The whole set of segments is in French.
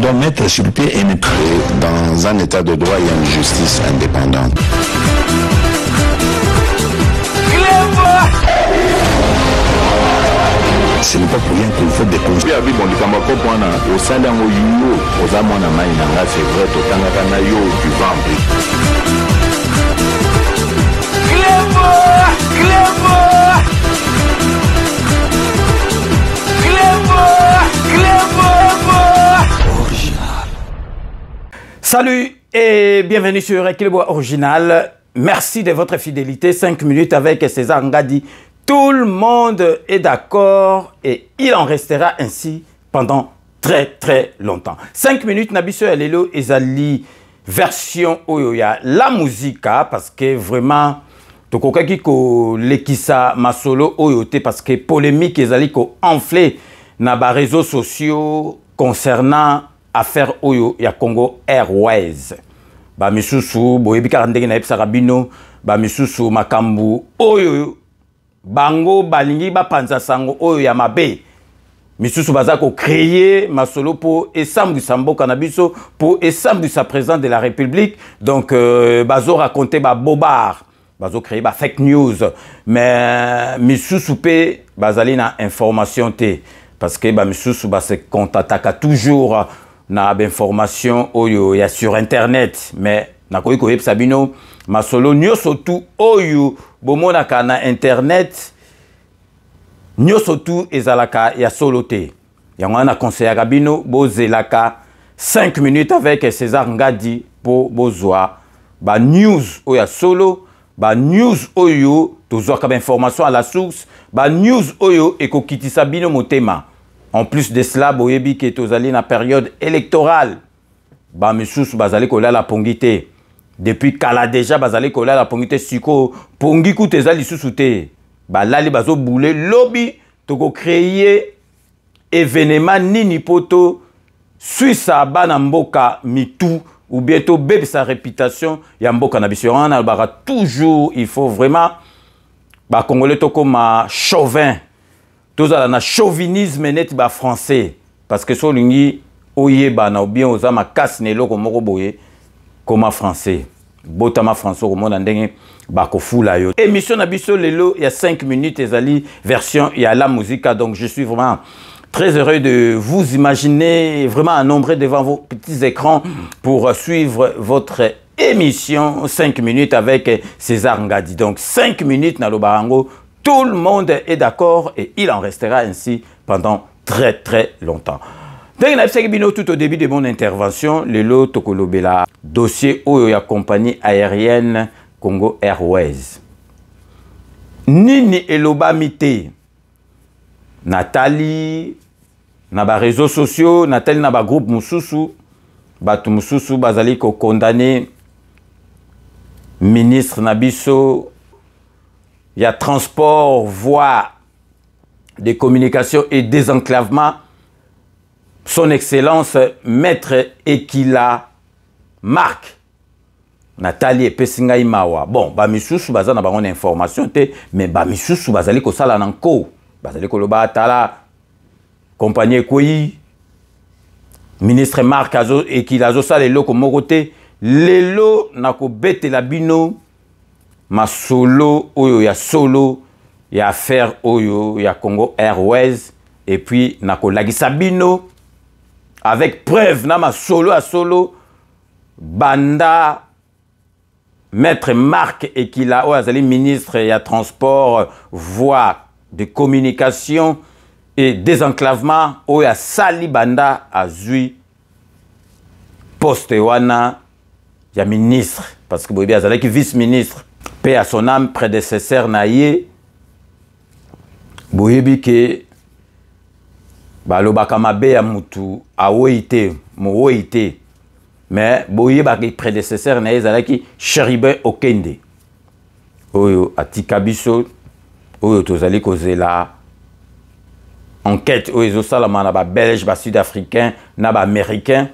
doit mettre sur pied et dans un état de droit, il y a une justice indépendante. Ce n'est pas pour rien qu'il faut des conseils. Salut et bienvenue sur Clébo Original. Merci de votre fidélité. 5 minutes avec César Ngadi. Tout le monde est d'accord et il en restera ainsi pendant très longtemps. 5 minutes, Nabiso Alelo Ezali, version Oyoya, la musique, parce que vraiment, Tokokaki ko lekisa masolo Oyote, parce que polémique Ezali ko enflé na ba réseaux sociaux concernant affaire Oyo ya Congo Airways. Ba misusu, boyebi karandenge na epsa rabino, ba misusu makambu Oyo. Bango balingi ba panza sango oyo ya mabe misusu bazako créer masolo pour esambwisa mboka na biso pour esambwisa président de la République donc bazo raconter ba bobard bazo créer ba fake news mais misusu pe bazali na information te parce que ba misusu ba se kontataka toujours na ba information oyo ya sur internet mais nakoyi ko yebisa bino masolo nyonso tu oyo bomonaka na internet nyonso tu ezalaka ya solo te yango na conseillaka bino bozelaka 5 minutes avec César Ngadi pour bozwa ba news oyo ya solo ba news oyo tozwaka ba information à la source ba news oyo ekokitisa bino motema en plus de cela boyebi ke tozali na période électorale ba misusu bazali kolala pongi te depuis kala déjà bazali kolala pongi te siko pongi ku teza lisusu te balali bazo boule lobby toko créer événement nini poto suissa bana mboka mitu ou bientôt bébé sa réputation ya mboka na biso on a toujours il faut vraiment ba congolais toko ma chauvin tozala na chauvinisme net ba français parce que so lingi oyeba na ou bien ozama casse ne loko moko boye comme français botama français au monde ndenge bako fula yo émission na biso lelo il y a 5 minutes ezali version il y a la musique donc je suis vraiment très heureux de vous imaginer vraiment à nombre devant vos petits écrans pour suivre votre émission 5 minutes avec César Ngadi donc 5 minutes na lobarango tout le monde est d'accord et il en restera ainsi pendant très longtemps. Tout au début de mon intervention, le lot Tokolobela, dossier Oyo ya compagnie aérienne Congo Airways. Nini eloba mite Nathalie, na ba réseaux sociaux, Nathalie na ba groupe Mususu, batu Mususu bazali ko condamné ministre Nabiso, il y a transport, voie de communication et désenclavement. Son Excellence, Maître Ekila Marc Nathalie et Pessinga Imawa. Bon, Bamisusu bazana ba on information te, mais Bamisusu bazali ko sala nanko. Bazali ko loba tala compagnie koyi ministre Marc Azo Ekila zo sala lelo ko mokote lelo nako bete la bino masolo oyo ya solo ya affaire oyo ya Congo Airways et puis nako lagisa bino avec preuve nama solo à solo banda Maître Marc Ekila Oazali ministre et à transport voie de communication et désenclavement oya sali banda azui poste wana ya ministre parce que boyebi azali ki vice ministre paix à son âme prédécesseur naie boyebi ke balobaka mabe ya mutu awoite mowoite mais boyeba ki prédécesseur na ezalaki Chéribin Okende oyo atika biso oyo tozali kozela enquête oyo ezosalama na ba belge ba sud-africain na ba américain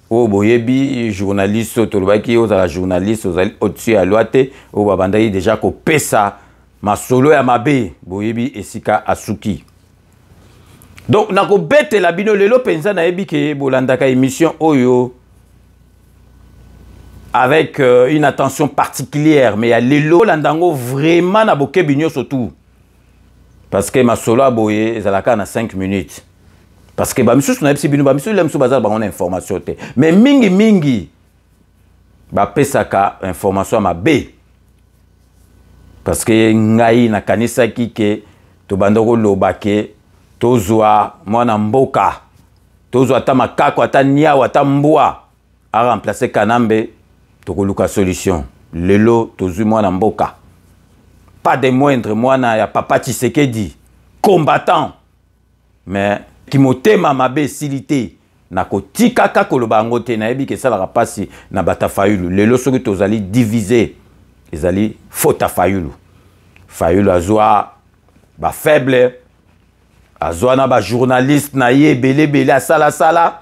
oyo boyebi journaliste tolobaki ozala journaliste ozali au-dessus ya loi te oyo babandaki déjà kopesa masolo ya mabe boyebi esika asuki Donc nako bete la bino lelo penza na yebi ke bolandaka émission oyo avec une attention particulière, mais il y a lelo landango vraiment na boke binyo surtout. Parce que ma solo aboye ezalaka na 5 minutes. Parce que ba misus na yebisi bino ba misus lemsu bazal ba on information te. Mais mingi ba pesaka information ma B. Parce que ngai na kanisa kike to bandoko lobake tozwa mwana mboka. Tozwa ta makako ata niawa ata mbwa a remplacer kanambe to koluka solution. Lelo tozwi mwana mboka. Pas de moindre mwana ya papa Tshisekedi combattant. Mais qui motema mabe silité na kotika ka koloba ngote na yebi ke sala rapasi na bata fayulu. Lelo soki tozali diviser ezali faute fayulu. Fayulu azwa ba faible azwa na ba journaliste na ye bele sala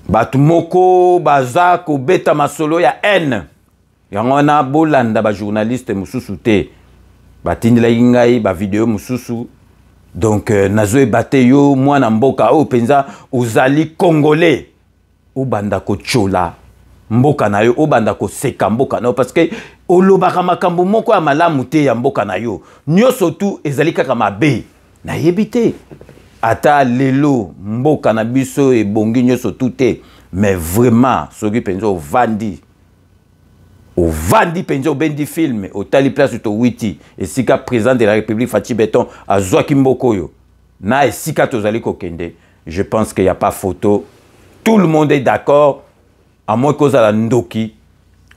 batu moko baza ko beta masolo ya haine. Yango na bolanda ba journaliste mususu te batindila ngai ba video mususu. Donc nazo bate yo mwana mboka o penza uzali congolais o banda ko chola mboka na yo o banda ko seka mboka na yo parce que olobaka makambo moko ya malamu te ya mboka na yo nyoso tu ezali kaka mabe na yebite ata lelo mboka na biso e bongi nyoso tu te mais vraiment soki penza au vandi penza au bendi film au tali place to witi esika président de la République Fachi Beton azwaki mboko yo na esika tozali kokende. Je pense qu'il n'y a pas photo, tout le monde est d'accord à moins que la ndoki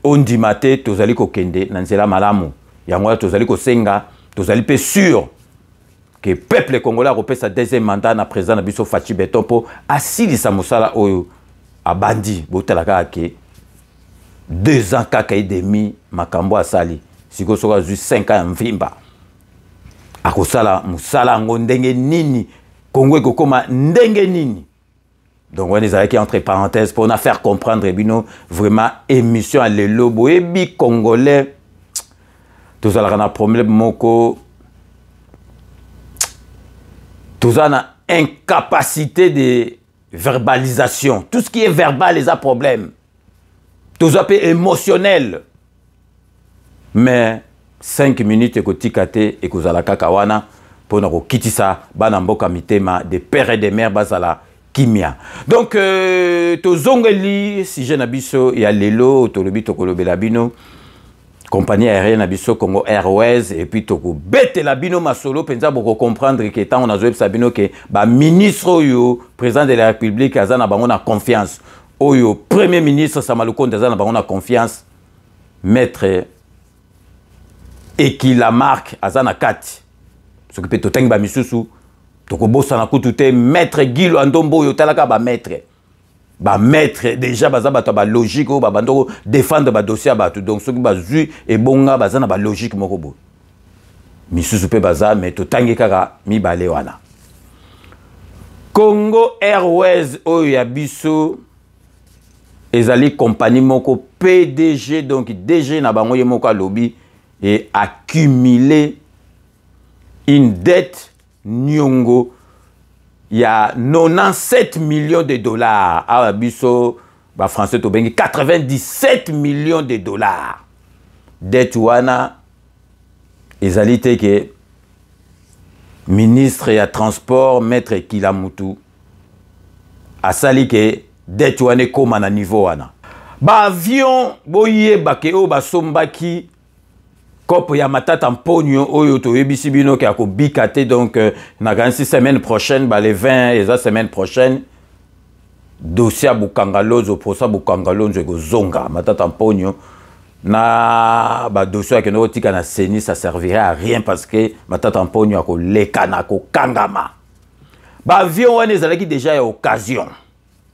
on dit maté tozali kokende na nzela malamu yango tozali kosenga tozali pe sûr que le peuple congolais repère sa deuxième mandat na président na biso Fachi Beton po asilisa mosala oyo abandi botalaka ke 2 ans kaka et demi makambo asali siko soka zu 5 ans mvimba akosala musala ngo ndenge nini Congo ekokoma ndenge nini. Donc on est avec entre parenthèses pour nous faire comprendre bino vraiment émission à lelo boyebi congolais tous ala na problème moko tous ana incapacité de verbalisation. Tout ce qui est verbal est un problème. Tout ça peut émotionnel. Mais 5 minutes ekotikate ekozala kakawana pour na kokitisa bana mboka mitema de père et de mère bazala kimia. Donc tozongeli si je na biso ya lelo tolobi tokolobela bino compagnie aérienne na biso Congo Airways et puis toko bete la bino masolo penza boko comprendre que tant on a joué sabino que ba ministre yo président de la République azana bango na confiance. Oyo premier ministre Samalukonde azana bango na confiance maître Eki Lamarck azana kati ce que peut totengi ba misusu toko bossa na kutute maître Guilo Andombo yo talaka ba maître déjà baza bato ba logique o ba bandoko défendre ba dossier bato donc ce qui bazui et bonga bazana ba logique moko bo misusu pe baza mais totangi kaka mi balé wana Congo Airways oyo ya biso ezali compagnie moko PDG donc DG na bango ye moko lobby et accumuler une dette nyongo il y a 97 millions de dollars à biso ba français to bengi 97 millions de dollars dette wana ezali te ke ministre ya transport maître Kilamutu asali ke dette wana koma na niveau wana ba avion boye bake o ba sombaki kopo ya matata mponyo oyo to yebisi bino ke akobikate donc na 46 semaine prochaine ba le 20 et la semaine prochaine dossier bukangalozo procès bukangalozo ekozonga matata mponyo na ba dossier ke no tika na seni ça servirait à rien parce que matata mponyo akoleka na ko kangama ba avion wana ezalaki déjà ya occasion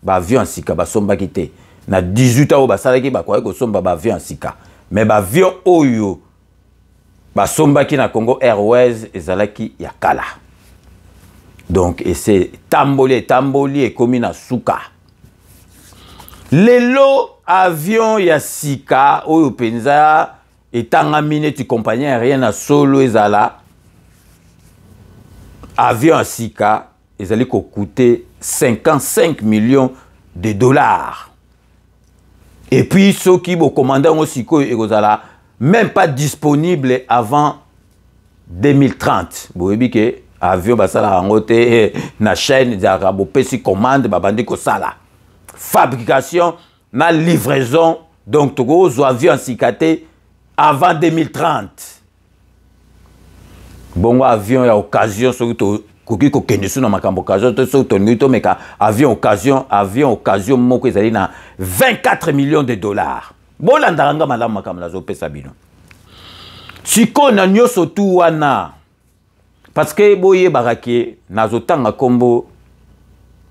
ba avion sika ba sombaki te na 18 ans ba salaki ba kwa ko somba ba avion sika mais ba avion oyo ba sombaki na Congo Airways ezalaki ya kala donc et c'est tamboli et komi na suka lelo avion ya sika oyo penza etanga minute compagnie aérienne na solo ezala avion à Sika, ils allaient coûter 55 millions de dollars. Et puis, ceux qui vont commander aussi, même pas disponible avant 2030. Vous voyez que l'avion va na chaîne de commande, fabrication, na livraison. Donc, tous avions cicatés avant 2030. Bon, avion, il y a occasion, surtout, avion occasion, moko ezali na 24 millions de dollars. Bon, landaranga malamu makamala zo pesa bino. Siko na nyoso tu wana. Parce que boye barake nazotanga kombo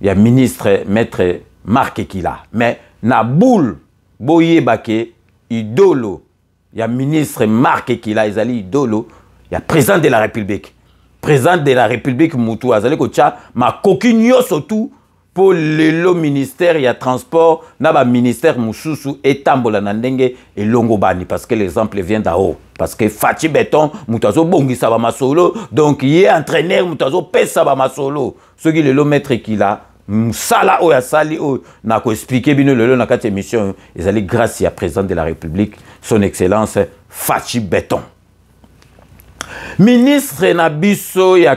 ya ministre maître Marc Ekila. Mais na boule boye bake idolo ya ministre Marc Ekila ezali idolo ya président de la République. Président de la République Moutou azali kocha ma kokinyo surtout pour le ministère ya transport na ba ministère mususu etambola na ndenge elongobani parce que l'exemple vient d'en-haut parce que Fachi Beton mutazo bongisa ba masolo donc il est entraîneur mutazo pesa ba masolo ce qui le maître Ekila musala o ya sali o na ko expliquer bino lelo na kati émission ezali grâce à président de la République son excellence Fachi Beton. Ministre Nabiso ya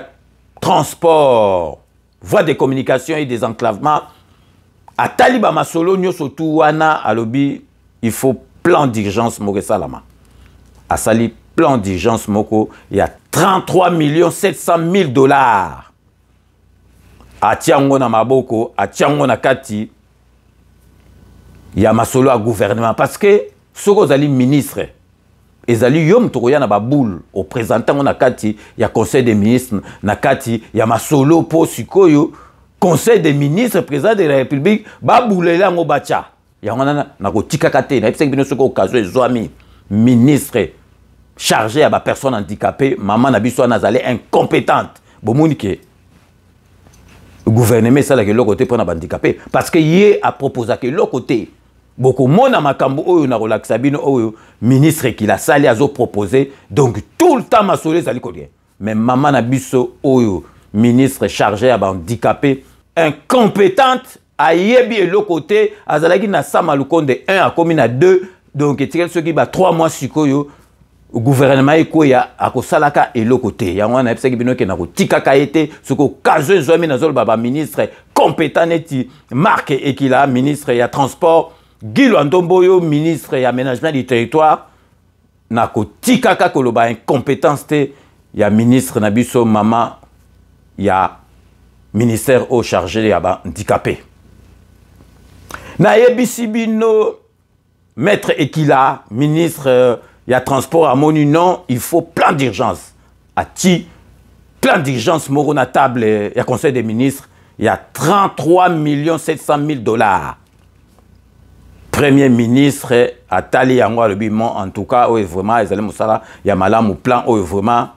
transport, voie de communication et des enclavements, à Taliba Masolo, Nyosotu Wana, Alobi, il faut plan d'urgence Moko Salama. À Sali, plan d'urgence Moko, il y a 33 700 000 dollars. À Tiango na Maboko, à Tiango na Kati, il y a Masolo à gouvernement. Parce que, ce que vous allez ministre, ezali yom tokoya na baboule au présentant na kati ya conseil des ministres na kati ya masolo po sikoyo conseil des ministres président de la République baboulela ngo bacha ya ngana na kotika kate na epsek bino soko occasion ezwami ministre chargé à ba personne handicapée maman na biso nazali incompétente bomoni ke gouvernement ça la que l'autre côté pour na handicapé parce que yé a proposé que l'autre côté beaucoup mona makambo oyo na relaxa bino oyo ministre qui la sali azo proposé donc tout le temps masole zali kodien mais maman na biso oyo ministre chargé à handicapé incompétente ayebi et l'autre côté azalaki na samalukonde 1 a commis na 2 donc etikeli ceux qui ba 3 mois sikoyo gouvernement ekoya akosalaka et l'autre côté yango na epsaki bino ke na kotikaka ete soko kazo zomi na zolo baba ministre compétent neti Marc Ekila ministre ya transport Guy Lwandomboyo, ministre et aménagement du territoire, na kotika koloba incompétence te ya ministre Nabiso maman ya ministère au chargé ya handicapé. Na yebisi bino maître Ekila, ministre ya transport à moni non, il faut plan d'urgence. Ati plan d'urgence moro na table ya conseil des ministres, il y a 33 700 000 dollars. Premier ministre Atali Yango Lobimon, en tout cas, vraiment, ils allaient moussala, il y a malam plan, vraiment,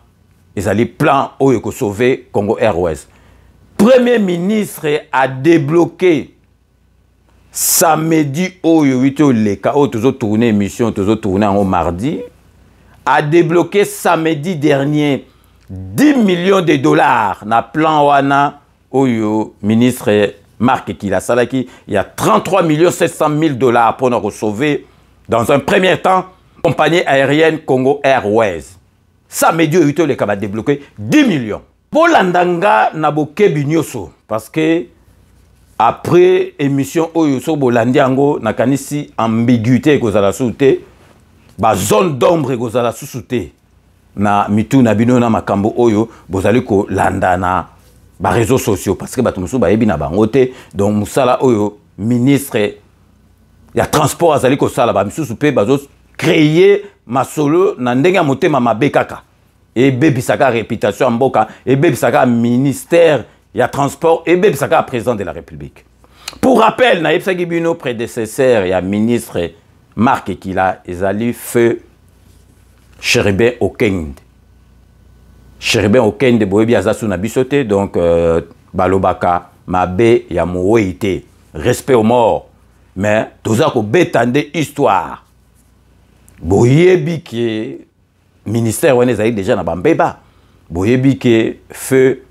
ils allaient plan, pour sauver Congo Airways. Premier ministre a débloqué samedi, les cas, toujours tourné émission, toujours tourné en mardi, a débloqué samedi dernier 10 millions de dollars na plan wana, ministre Marc Ekila Salaki, il y a 33 700 000 dollars pour nous sauver. Dans un premier temps, compagnie aérienne Congo Airways. Ça me dit que les cas débloquer 10 millions. Pour l'andanga naboke binyoso parce que après émission Oyoso Bolandiango nakanisi ambiguïté kozala soute, ba zone d'ombre kozala soute na mitu na bino na makambo oyo bozali ko landana ba réseaux sociaux parce que batumusu ba yebi na bangote donc musala oyo ministre ya transport azali ko sala ba misusu pe bazo créer masolo na ndenge motema mabekaka et bebisaka réputation mboka et bebisaka ministère ya transport et bebisaka président de la République. Pour rappel na yebsaki bino prédécesseur ya ministre Marc Ekila ezali feu Chéribin Okende. Chéribin Okende boyebi azasu na bisote donc balobaka mabe ya moweite respect aux morts mais toza ko betande histoire boyebi ke ministère wana ezali déjà na bambeba boyebi ke feu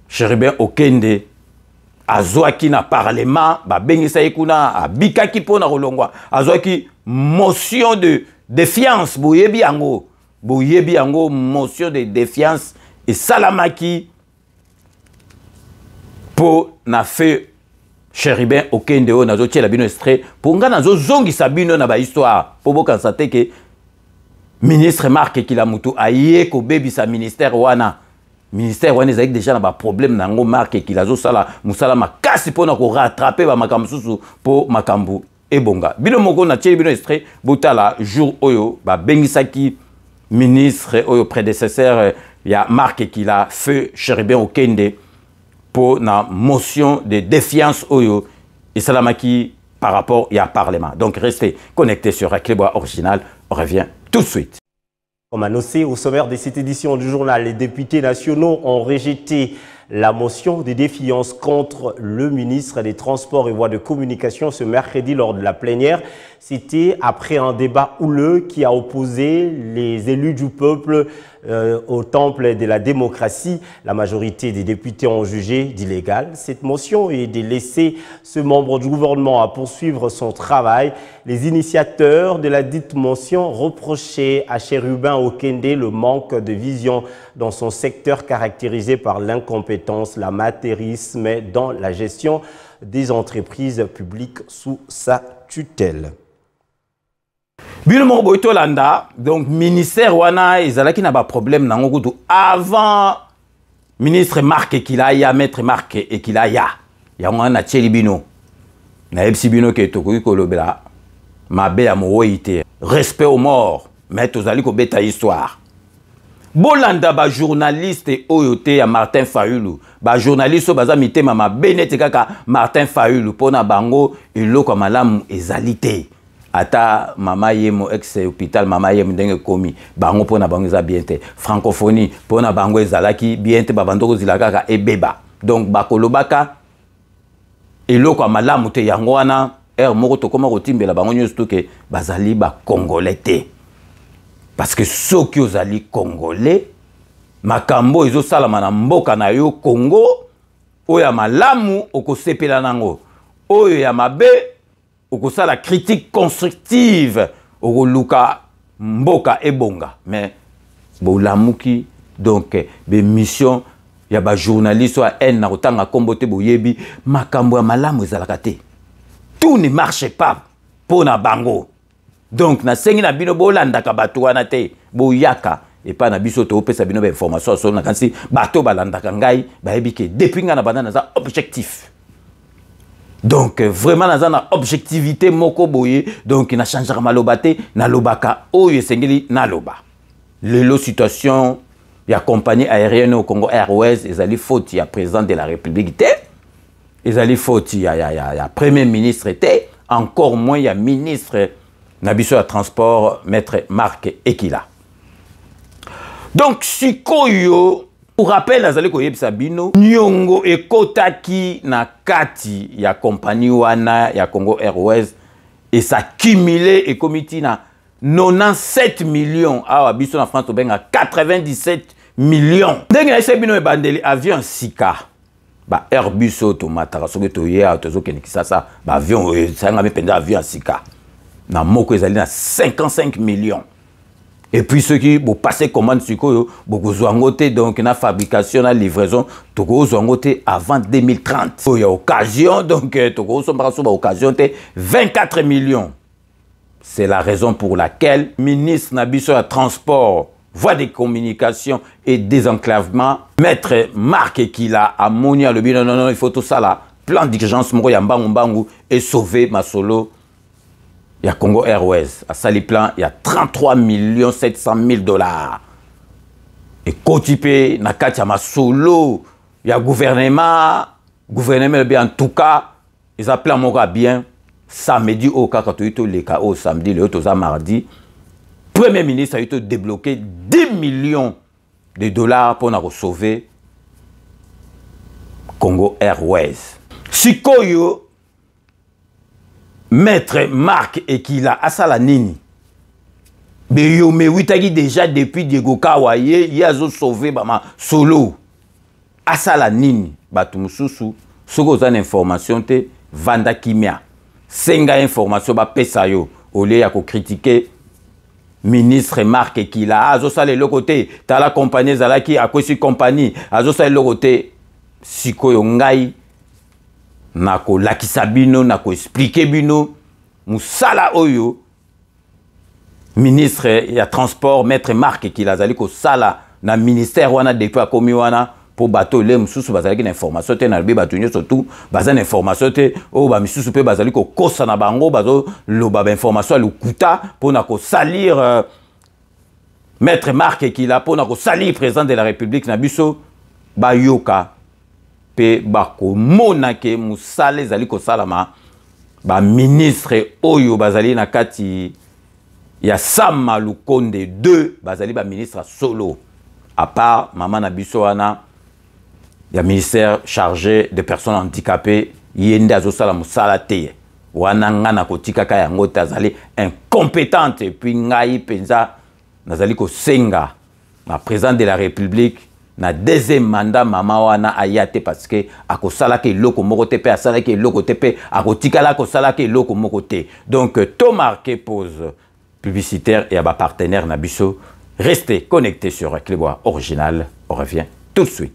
Chérubin Okende azwaki na parlement babengisa ye kuna abikaki pona kolongwa azwaki motion de défiance boyebi yango motion de défiance et salamaki po na fait Chérubin Okende o nazo tiela bino extrait pour nga nazo zongisa bino na ba histoire po bokanisa te ke ministre Marc Kilamutu aye ko bebisa ministère wana wana ezali déjà na ba problème nango Marc Kilazo sala musala makasi pona ko rattraper ba makambo susu po makambo ebonga bino moko na tieli bino extrait botala jour oyo ba bengisaki ministre oyo prédécesseur ya Marc Kila feu Chérubin Okende pour na motion de défiance oyo et salamaki par rapport à Parlement. Donc restez connectés sur Akileboa Original. On revient tout de suite. Comme annoncé au sommaire de cette édition du journal, les députés nationaux ont rejeté la motion de défiance contre le ministre des Transports et Voies de Communication ce mercredi lors de la plénière. C'était après un débat houleux qui a opposé les élus du peuple au temple de la démocratie. La majorité des députés ont jugé d'illégal cette motion et de laisser ce membre du gouvernement à poursuivre son travail. Les initiateurs de la dite motion reprochaient à Chérubin Okende le manque de vision dans son secteur caractérisé par l'incompétence, l'amateurisme dans la gestion des entreprises publiques sous sa tutelle. Bilmo Boito Landa, donc ministère wana ezalaki na ba problème nango kutu avant ministre Marc Ekilaya maître Marc Ekilaya ya mwana tsheli bino na ebsi bino ke tokoki kolobela mabe ya moite respect aux morts mais tozali ko beta histoire bolanda ba journaliste oyo te ya Martin Fayulu ba journaliste baza mitema mabe neti kaka Martin Fayulu pona bango eloko malamu ezali te ata mama yemo ex hôpital mama yemo ndenge komi bango pona bango eza bien te francophonie pona bango ezalaki bien te babandoko zilaka ebeba donc bakolobaka eloko malamu te yango wana moko tokoma kotimbela bango nyonso ke bazali ba congolais te parce que soki ozali congolais makambo ezosalama na mboka na yo Congo oyo ya malamu okosepela nango oyo ya mabe okosala critique constructive okoluka mboka ebonga mais bolamuki donc be mission ya ba journaliste wa en na kotanga kombo te boyebi makambo ya malamu ezalaka te tout ne marche pas pona bango donc na sengi na bino bolandaka bato wana te boyaka et pas na biso to pesa bino ba information so na kansi bato balandaka ngai bayebi ke depuis nga na banda na za objectif. Donc vraiment dans une objectivité moko boye donc na changera malobate na lobaka oyo sengeli na loba lelo situation ya compagnie aérienne au Congo Airways ezali faute ya président de la République te ezali faute ya premier ministre te encore moins ya ministre na biso ya transport maître Marc Ekila. Donc sikoyo pour rappel, nazali ko yebisa bino nyongo ekotaki na kati ya compagnie wana ya Congo Airways et ça cumulé et comité na 97 millions awa biso na France obenga 97 millions. Ndenge ese bino e bandeli avion sika ba Airbus automata soki to ye tozo kenikisa sa ba avion sanga me penda avion sika na moko ezali na 55 millions. Et puis ceux qui vont passer commande sur quoi, beaucoup zouangoté donc la fabrication, la livraison, tout gros zouangoté avant 2030. Il y a occasion donc tout gros occasion 24 millions. C'est la raison pour laquelle ministre Nabiso à transport, voie des communications et désenclavement, maître Marc Ekila a monia le bien non il faut tout ça là, plan d'urgence moko ya mbangu et sauver Masolo. Il y a Congo Airways, à Saliplan, il y a 33 700 000 $. Et Kotipé, Nakati Masolo, il y a gouvernement bien en tout cas, ils appellent mon bien, samedi au cas quand tu les cas au samedi, le autre mardi, Premier ministre a été débloqué 10 millions de dollars pour nous sauver Congo Airways. Sikoyo, maître Marc Ekila asala nini me witagi déjà depuis Diego Kawaye il a sauvé bama solo asala nini batu mususu soko za information te vanda kimia senga information ba pesa yo ole ya ko critiquer ministre Marc Ekila azo sala le côté ta la compagnie zalaki akosi compagnie azo sala le côté sikoyo ngai nako lakisa bino nako expliquer bino musala oyo ministre ya transport maître Marc Ekila zali ko sala na ministère wana depuis akomi wana pour bateau le mususu bazali na information te na bato surtout bazana information te o ba misusu pe bazali ko kosa na bango bazo loba ba information lukuta pour na ko salir maître Marc Ekila pour na ko salir président de la République na biso ba yoka pe ba ko mona ke musale zali ko salama ba ministre oyo bazali na kati ya Sama Lukonde 2 bazali ba ministre solo à part maman na biso wana ya ministère chargé des personnes handicapées yende azosala musala te wana ngana kotika ka yango tazali incompétente et puis ngai penza nazali ko senga na président de la République na deuxième mandat mama wana ayate parce que akosala ke loko moko te pe asala ke loko te pe akotika la kosala ke loko moko te donc to marqué pause publicitaire et à ba partenaire na biso. Restez connectés sur Clébois Original. On revient tout de suite.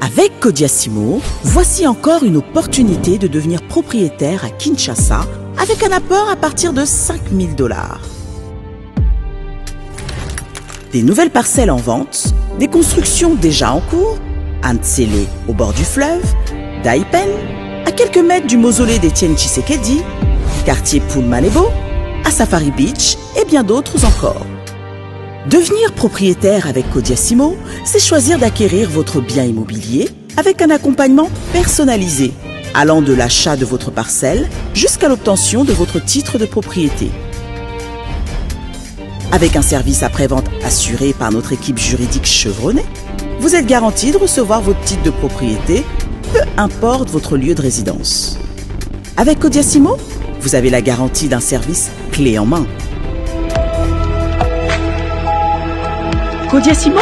Avec Kodiasimo, voici encore une opportunité de devenir propriétaire à Kinshasa avec un apport à partir de 5 000 $. Des nouvelles parcelles en vente, des constructions déjà en cours, à Ntsele au bord du fleuve, Daipen, à quelques mètres du mausolée d'Étienne Tshisekedi, quartier Poulmalebo, à Safari Beach et bien d'autres encore. Devenir propriétaire avec Kodiasimo, c'est choisir d'acquérir votre bien immobilier avec un accompagnement personnalisé, allant de l'achat de votre parcelle jusqu'à l'obtention de votre titre de propriété. Avec un service après-vente assuré par notre équipe juridique chevronnée, vous êtes garanti de recevoir votre titre de propriété, peu importe votre lieu de résidence. Avec Kodiasimo, vous avez la garantie d'un service clé en main. Kodiasimo,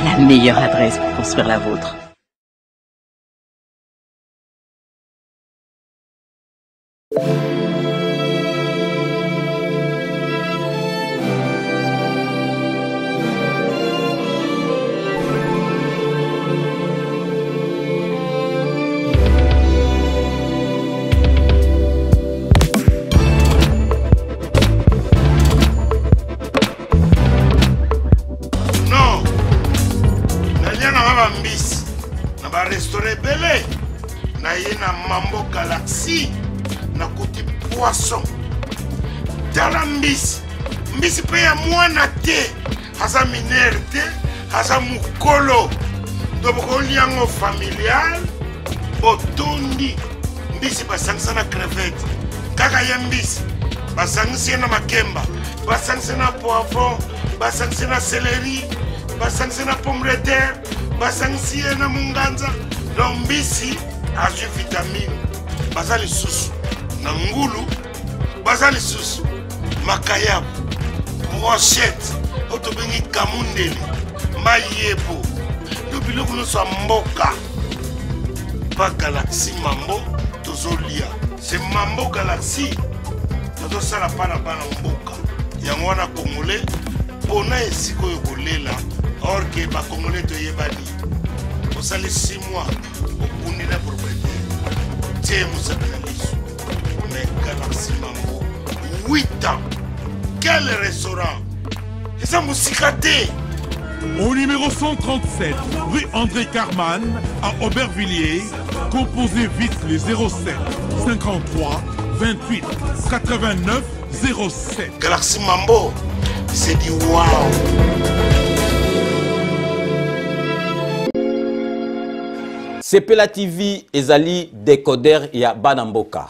la meilleure adresse pour construire la vôtre. Mambo Galaxy na kuti poisson tala mbisi pe ya mwana te haza minere te haza mukolo ndoboko liango familial botondi mbisi basangisa na crevette kaka ya mbisi basangisa na makemba basangisa na poivron basangisa na céleri basangisa na pomme de terre basangisa na munganza donc mbisi azu vitamine bazali susu na ngulu bazali susu makayabu brochette otobengi kamundeli mayebo lobiloko nyonso ya mboka pa Galaxy Mambo tozolia c'est Mambo Galaxy tozosala mpa na bana mboka yango wana congolais mpona esika oyo kolela or ke bacongolais toyebani osali 6 mois okundi na propriété tie mosaka na liso mais Galaxy Mambo 8 ans quel restaurant eza mosika te. Au numéro 137, rue André Carman, à Aubervilliers, composez vite les 07 53 28 89 07. Galaxy Mambo, c'est du wow. Sepela TV ezali décodeur ya Banamboka.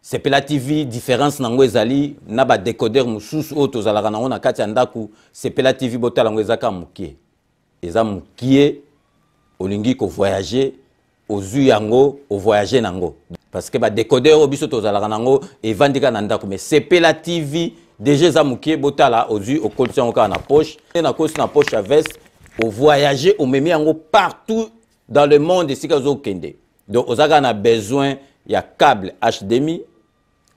Sepela TV différence nango ezali na ba décodeur mususu o tozalaka nango na kati ya ndaku. Sepela TV botala ngo ezaka mukie. Eza mukie olingi ko voyager ozu yango o voyager nango. Parce que ba décodeur o biso tozalaka nango evandika na ndaku mais Sepela TV déjà za mukie botala ozu au collection au na poche na poche à veste au voyager au memi yango partout dans le monde ici kazo kende. Donc ozaga na besoin il y a câble HDMI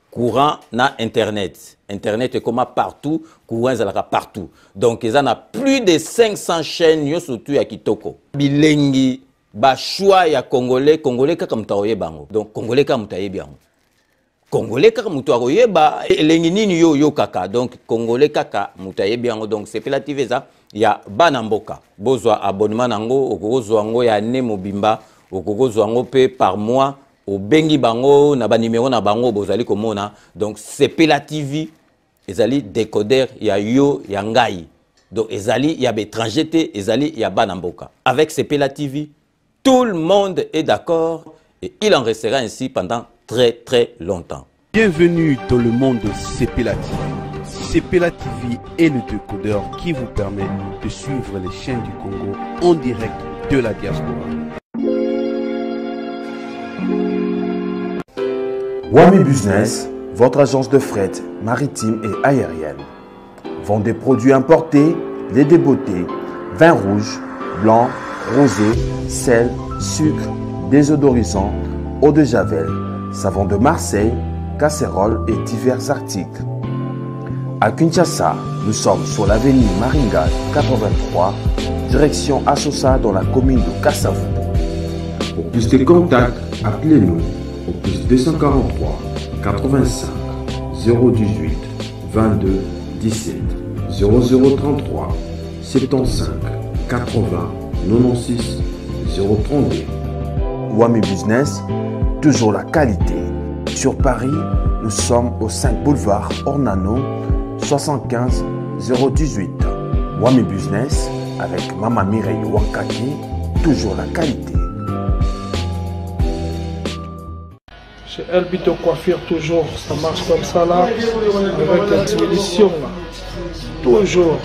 courant na internet est comme partout courant ezalaka partout. Donc ils en a plus de 500 chaînes yo surtout ya kitoko bilengi ba choix ya congolais kaka mutaoye bango. Donc congolais kaka mutaye bango. Congolais kaka mutaoye ba elengi nini yo kaka. Donc congolais kaka mutaye bango. Donc c'est relative ça ya bana mboka bozwa abonnement nango okozwa ngo ya ne mobimba okozwa ngo pe par mois au bengi bango na ba numéro na bango bozali komona. Donc CPLA TV ezali décodeur ya yo ya ngai. Donc ezali ya étranger te ezali ya bana mboka. Avec CPLA TV tout le monde est d'accord et il en restera ainsi pendant très longtemps. Bienvenue dans le monde de CPLA TV. CPLA TV est le décodeur qui vous permet de suivre les chaînes du Congo en direct de la diaspora. Wami Business, votre agence de fret maritime et aérienne. Vend des produits importés, lait de beauté, vin rouge, blanc, rosé, sel, sucre, désodorisant, eau de javel, savon de Marseille, casseroles et divers articles. À Kinshasa, nous sommes sur l'avenue Maringa 83, direction Assosa dans la commune de Kassavu. Pour plus de contacts, appelez-nous au plus 243 85 018 22 17 0033 75 80 96 032. Wami Business, toujours la qualité. Sur Paris, nous sommes au 5 boulevard Ornano 75 018. Wami Business avec Mama Mireille Wankaki, toujours la qualité. Chez Elbito Coiffure, toujours, ça marche comme ça là, avec l'expédition là. Toujours.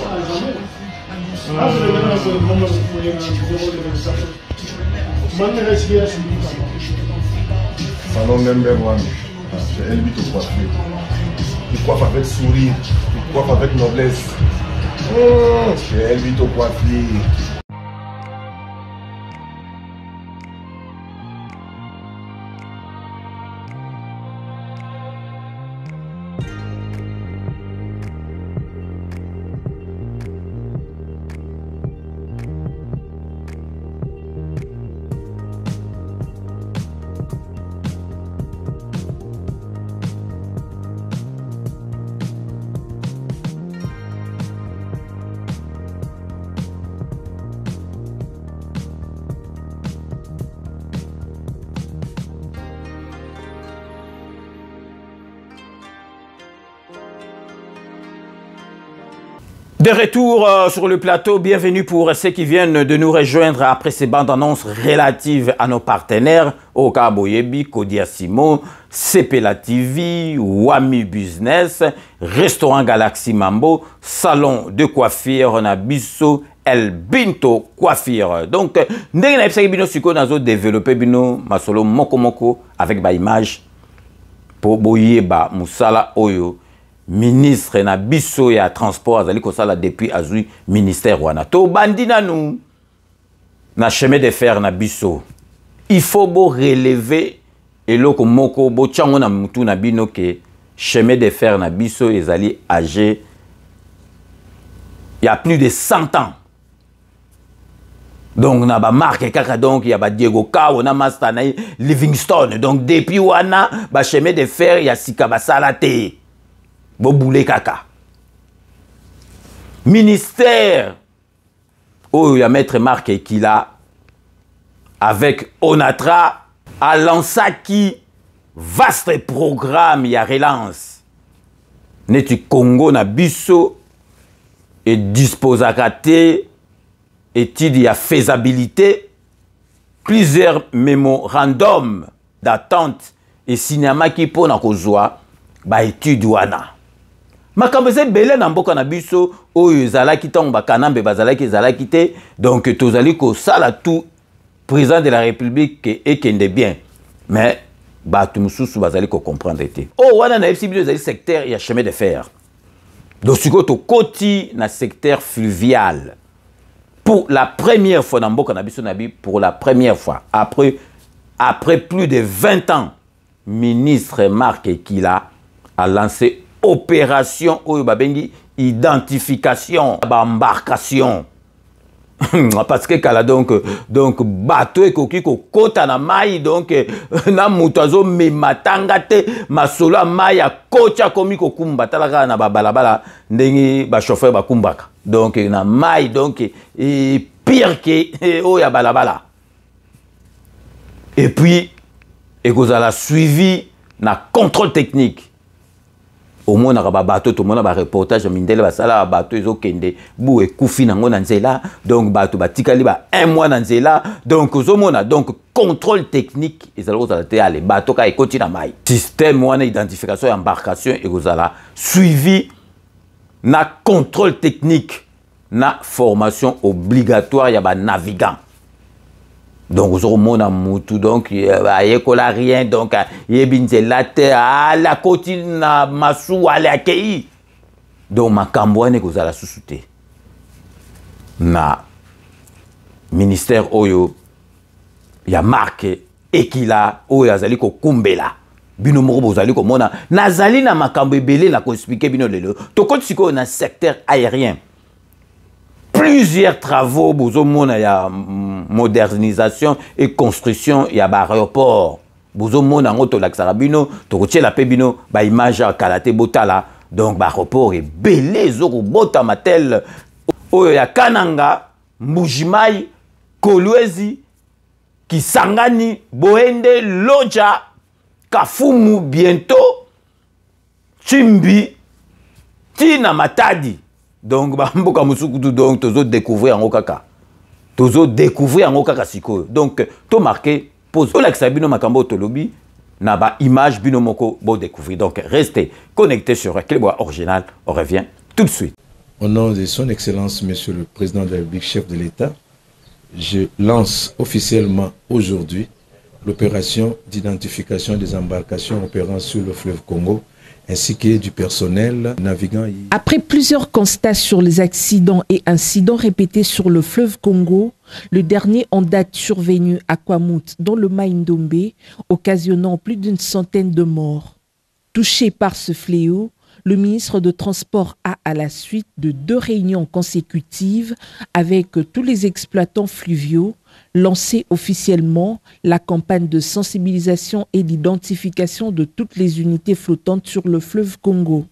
Salon number one, chez Elbito Coiffure. Il coiffe avec sourire, il coiffe avec noblesse. Chez Elbito Coiffure. De retour sur le plateau, bienvenue pour ceux qui viennent de nous rejoindre après ces bandes annonces relatives à nos partenaires, Oka Boyebi, Kodia Simon, CPLA TV, Wami Business, Restaurant Galaxy Mambo, Salon de coiffure Nabiso, Elbito Coiffure. Donc, nous avons développé masolo moko avec ba image pour Boyeba Moussala Oyo. Ministre na biso ya transport azali kosala depuis azui ministère wana to bandina nous na chemin de fer na biso il faut bo relever eloko moko bo tchango na mutu na bino ke chemin de fer na biso ezali âgé il y a plus de 100 ans. Donc na ba marque kaka donc il y a ba Diego Kao na Master na Livingstone donc depuis wana ba chemin de fer ya sika basala te. Boboulé kaka. Ministère où il y a maître Marc Ekila avec Onatra a lancé qui vaste programme il y a relance. Neti Congo na biso et dispose à kate étude y a faisabilité plusieurs mémorandums d'attente et cinéma qui pour na kozwa ba étude wana. Makambese belé na mboka na biso oyo ezalaki ntango bakanambe bazalaki ezalaki te donc tozali kosala tout président de la République ekende bien mais bato mosusu bazali comprendre te o wana na FCB ezali secteur ya chemin de fer Donc, ce que côté dans le secteur fluvial, pour la première fois dans Mboka Nabi, pour la première fois, après plus de 20 ans, ministre Marc Ekila a lancé opération Oyobabengi identification d'embarcation. Parce que kala donc bateau et koki ko kota na mai donc na mutazo me matangate masolo mai ya kocha komi ko kumba talaka na balabala ndenge ba chauffeur ba kumbaka donc na mai donc pire que o ya balabala. Et puis et vous avez suivi na contrôle technique. Au moins on a bateau tout le monde a reportage mindele ba sala bateau ezo kende bu e kufi nango na nzela donc bateau batikali ba un mois na nzela donc ozomona donc contrôle technique ezala kozala te ale bateau ka ekoti na mai système wana identification ya embarcation ekozala suivi na contrôle technique na formation obligatoire ya ba navigant. Donc, vous aurez moutou, donc, il n'y a rien, donc, il y a la terre, la côte, na massou, à la kei. Donc, ma cambouane, vous allez sous-souter. Na ministère, oyo, il y a marqué, et qu'il a, oyo, azali ko kumbela. Bino moro, vous allez ko mona. Nazali na makambo belé, la ko expliquer, bino lelo. To kote siko, na secteur aérien. Plusieurs travaux, il y a modernisation et construction, il y a aéroport. Bozomona ngoto laksarabino, tokotie la pebino, ba image kalate botala. Donc ba aéroport est belé zoko bota matel. Oyo ya Kananga, Mbujimai, Kolwezi, Kisangani, Boende, Loja, Kafumu bientôt, Chimbi, Tina Matadi. Donc, mboka musukutu donc tozo découvrir en okaka. Tozo découvrir en okaka siko. Donc, to marqué pose o laksabino makambo tolobi na ba image bino moko bo découvrir. Donc, restez connectés sur Clébois Original. On revient tout de suite. Au nom de son Excellence, Monsieur le Président de la République, chef de l'État, je lance officiellement aujourd'hui l'opération d'identification des embarcations opérant sur le fleuve Congo, ainsi que du personnel navigant. Après plusieurs constats sur les accidents et incidents répétés sur le fleuve Congo, le dernier en date survenu à Kwamut, dans le Mai-Ndombe, occasionnant plus d'une centaine de morts. Touché par ce fléau, le ministre de Transport a, à la suite de 2 réunions consécutives avec tous les exploitants fluviaux, lancé officiellement la campagne de sensibilisation et d'identification de toutes les unités flottantes sur le fleuve Congo.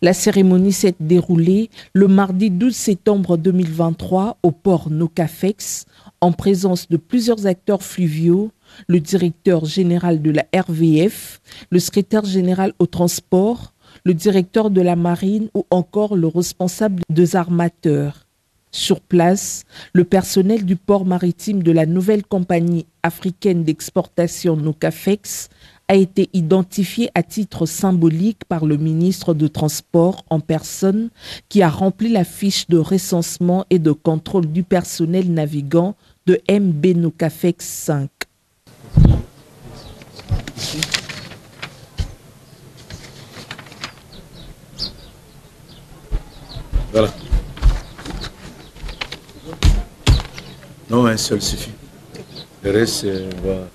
La cérémonie s'est déroulée le mardi 12 septembre 2023 au port Nokafex, en présence de plusieurs acteurs fluviaux, le directeur général de la RVF, le secrétaire général au transport, le directeur de la marine ou encore le responsable des armateurs. Sur place, le personnel du port maritime de la nouvelle compagnie africaine d'exportation Nokafex a été identifié à titre symbolique par le ministre de Transport en personne qui a rempli la fiche de recensement et de contrôle du personnel navigant de MB Nokafex 5. Voilà. Non, un seul suffit. Le reste, va...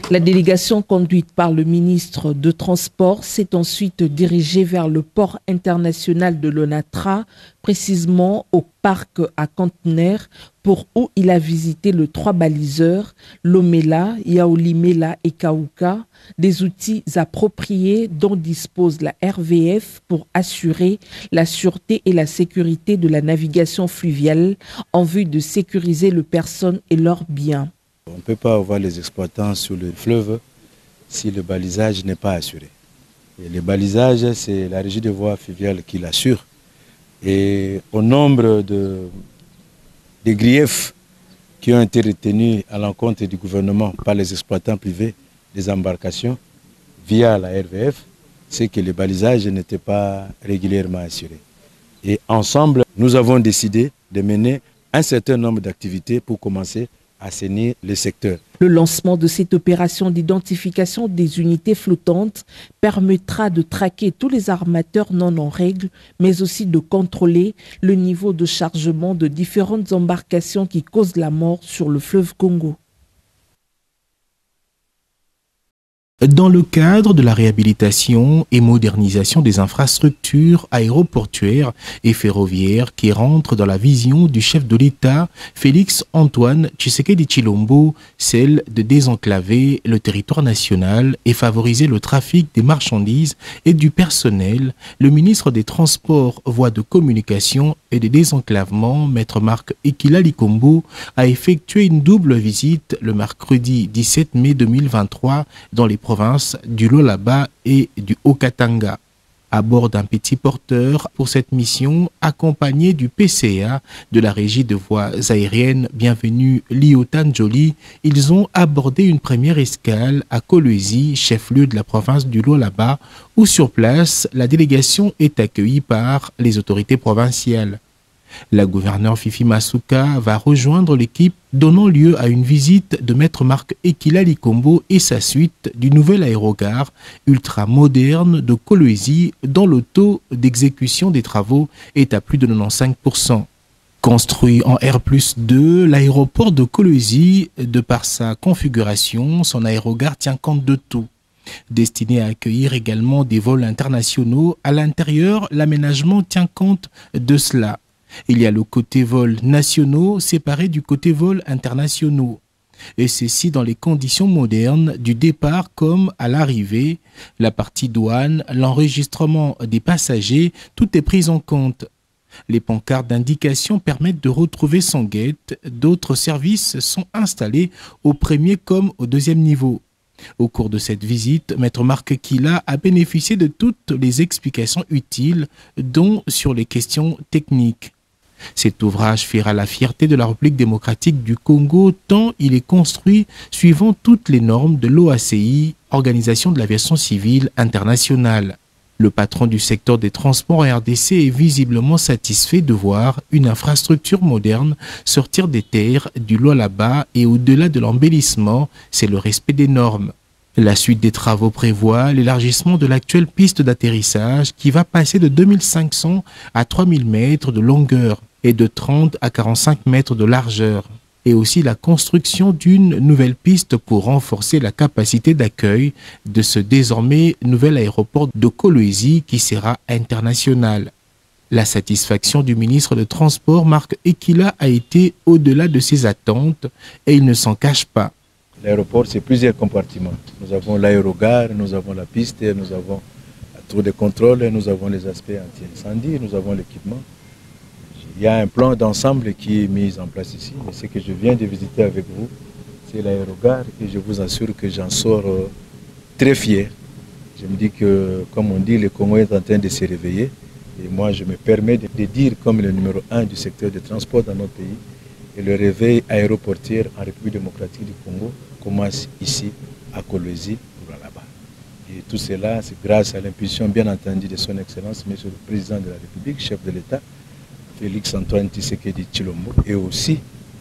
La délégation conduite par le ministre de Transport s'est ensuite dirigée vers le port international de l'Onatra, précisément au parc à conteneurs, pour où il a visité le 3 baliseurs, Lomela, Yaolimela et Kauka, des outils appropriés dont dispose la RVF pour assurer la sûreté et la sécurité de la navigation fluviale en vue de sécuriser les personnes et leurs biens. On ne peut pas avoir les exploitants sur le fleuve si le balisage n'est pas assuré. Et le balisage, c'est la régie de voies fluviales qui l'assure. Et au nombre de griefs qui ont été retenus à l'encontre du gouvernement par les exploitants privés des embarcations via la RVF, c'est que le balisage n'était pas régulièrement assuré. Et ensemble, nous avons décidé de mener un certain nombre d'activités pour commencer assainir le secteur. Le lancement de cette opération d'identification des unités flottantes permettra de traquer tous les armateurs non en règle, mais aussi de contrôler le niveau de chargement de différentes embarcations qui causent la mort sur le fleuve Congo. Dans le cadre de la réhabilitation et modernisation des infrastructures aéroportuaires et ferroviaires qui rentrent dans la vision du chef de l'État, Félix Antoine Tshisekedi Tshilombo, celle de désenclaver le territoire national et favoriser le trafic des marchandises et du personnel, le ministre des Transports, Voies de Communication et des Désenclavements, Maître Marc Ekila Likombo, a effectué une double visite le mercredi 17 mai 2023 dans les provinces du Lualaba et du Haut-Katanga. À bord d'un petit porteur pour cette mission, accompagné du PCA de la Régie de voies aériennes Bienvenue Liotan Joli, ils ont abordé une première escale à Kolwezi, chef-lieu de la province du Lualaba, où sur place, la délégation est accueillie par les autorités provinciales. La gouverneure Fifi Masuka va rejoindre l'équipe, donnant lieu à une visite de Maître Marc Ekila Likombo et sa suite du nouvel aérogare ultra-moderne de Kolwezi, dont le taux d'exécution des travaux est à plus de 95%. Construit en R+2, l'aéroport de Kolwezi, de par sa configuration, son aérogare tient compte de tout. Destiné à accueillir également des vols internationaux, à l'intérieur, l'aménagement tient compte de cela. Il y a le côté vol nationaux séparé du côté vol internationaux. Et ceci dans les conditions modernes du départ comme à l'arrivée, la partie douane, l'enregistrement des passagers, tout est pris en compte. Les pancartes d'indication permettent de retrouver son gate. D'autres services sont installés au premier comme au deuxième niveau. Au cours de cette visite, Maître Marc Ekila a bénéficié de toutes les explications utiles, dont sur les questions techniques. Cet ouvrage fera la fierté de la République démocratique du Congo tant il est construit suivant toutes les normes de l'OACI, Organisation de l'aviation civile internationale. Le patron du secteur des transports en RDC est visiblement satisfait de voir une infrastructure moderne sortir des terres du Lualaba et au-delà de l'embellissement, c'est le respect des normes. La suite des travaux prévoit l'élargissement de l'actuelle piste d'atterrissage qui va passer de 2500 à 3000 mètres de longueur et de 30 à 45 mètres de largeur, et aussi la construction d'une nouvelle piste pour renforcer la capacité d'accueil de ce désormais nouvel aéroport de Kolwezi qui sera international. La satisfaction du ministre des Transports, Marc Ekila, a été au-delà de ses attentes et il ne s'en cache pas. L'aéroport, c'est plusieurs compartiments. Nous avons l'aérogare, nous avons la piste, nous avons la tour de contrôle, nous avons les aspects anti-incendie, nous avons l'équipement. Il y a un plan d'ensemble qui est mis en place ici. Et ce que je viens de visiter avec vous, c'est l'aérogare et je vous assure que j'en sors très fier. Je me dis que, comme on dit, le Congo est en train de se réveiller. Et moi, je me permets de dire, comme le numéro 1 du secteur de transport dans notre pays, et le réveil aéroportier en République démocratique du Congo commence ici, à Kolwezi, là-bas. Et tout cela, c'est grâce à l'impulsion, bien entendu, de son Excellence, Monsieur le Président de la République, chef de l'État, Félix Antoine Tshisekedi Tshilombo, et aussi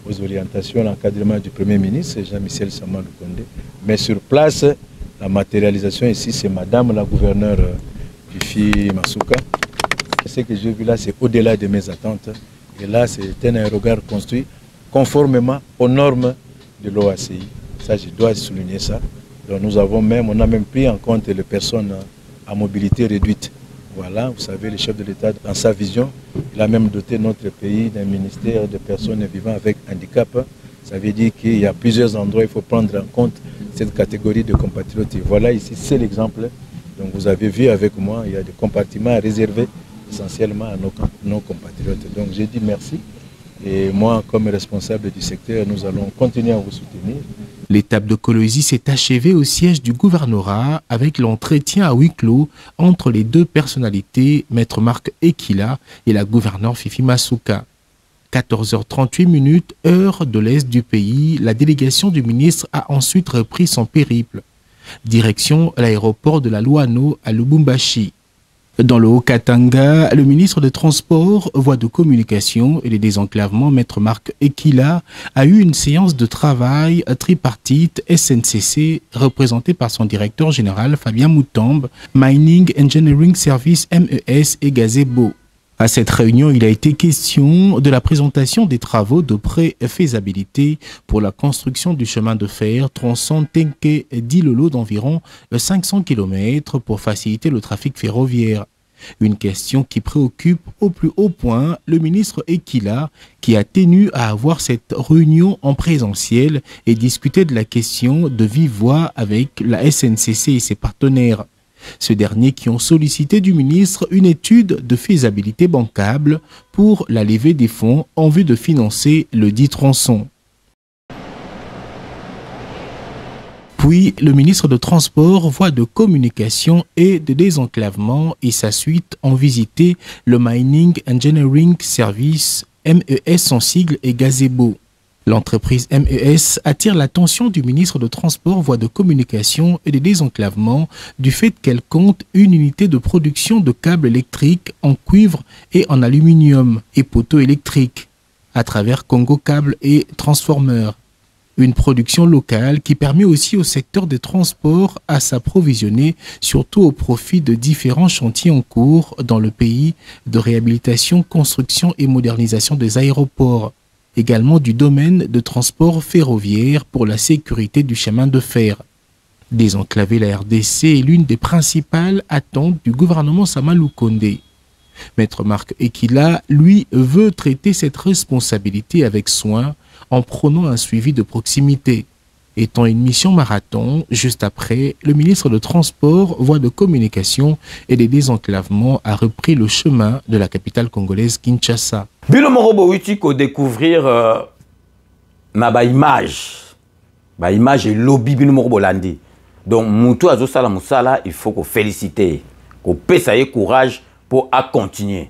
aux orientations, l'encadrement du Premier ministre, Jean-Michel Sama Lukonde. Mais sur place, la matérialisation ici, c'est Madame la gouverneure Fifi Masuka. Ce que j'ai vu là, c'est au-delà de mes attentes. Et là, c'est un aérogare construit conformément aux normes de l'OACI. Ça, je dois souligner ça. Donc, on a même pris en compte les personnes à mobilité réduite. Voilà, vous savez, le chef de l'État, dans sa vision, il a même doté notre pays d'un ministère de personnes vivant avec handicap. Ça veut dire qu'il y a plusieurs endroits, il faut prendre en compte cette catégorie de compatriotes. Et voilà, ici, c'est l'exemple. Donc, vous avez vu avec moi, il y a des compartiments réservés essentiellement à nos compatriotes. Donc, j'ai dit merci. Et moi, comme responsable du secteur, nous allons continuer à vous soutenir. L'étape de Kolwezi s'est achevée au siège du gouvernorat avec l'entretien à huis clos entre les deux personnalités, Maître Marc Ekila et la gouverneure Fifi Masuka. 14h38, heure de l'est du pays, la délégation du ministre a ensuite repris son périple. Direction l'aéroport de la Luano à Lubumbashi. Dans le Haut-Katanga, le ministre des Transports, Voies de Communication et des Désenclavements, Maître Marc Ekila, a eu une séance de travail tripartite SNCC représentée par son directeur général Fabien Moutambe, Mining Engineering Service MES et Gazebo. À cette réunion, il a été question de la présentation des travaux de pré-faisabilité pour la construction du chemin de fer tronçon Tenke-Dilolo d'environ 500 km pour faciliter le trafic ferroviaire. Une question qui préoccupe au plus haut point le ministre Ekila, qui a tenu à avoir cette réunion en présentiel et discuter de la question de vive voix avec la SNCC et ses partenaires. Ceux derniers qui ont sollicité du ministre une étude de faisabilité bancable pour la levée des fonds en vue de financer le dit tronçon. Puis, le ministre de Transport, Voies de Communication et de Désenclavement et sa suite ont visité le Mining Engineering Service MES, son sigle est Gazebo. L'entreprise MES attire l'attention du ministre de Transport, Voies de Communication et de Désenclavement du fait qu'elle compte une unité de production de câbles électriques en cuivre et en aluminium et poteaux électriques à travers Congo Câbles et Transformeurs. Une production locale qui permet aussi au secteur des transports à s'approvisionner, surtout au profit de différents chantiers en cours dans le pays de réhabilitation, construction et modernisation des aéroports. Également du domaine de transport ferroviaire pour la sécurité du chemin de fer. Désenclaver la RDC est l'une des principales attentes du gouvernement Samalou Kondé. Maître Marc Ekila, lui, veut traiter cette responsabilité avec soin en prônant un suivi de proximité. Étant une mission marathon, juste après, le ministre de Transport, Voies de Communication et des Désenclavements a repris le chemin de la capitale congolaise Kinshasa. Bilo morobo witi ko découvrir na ba image et lobby bino morobo landi. Donc mutu azo sala musala, il faut qu'on féliciter, qu'on pèse courage pour à continuer.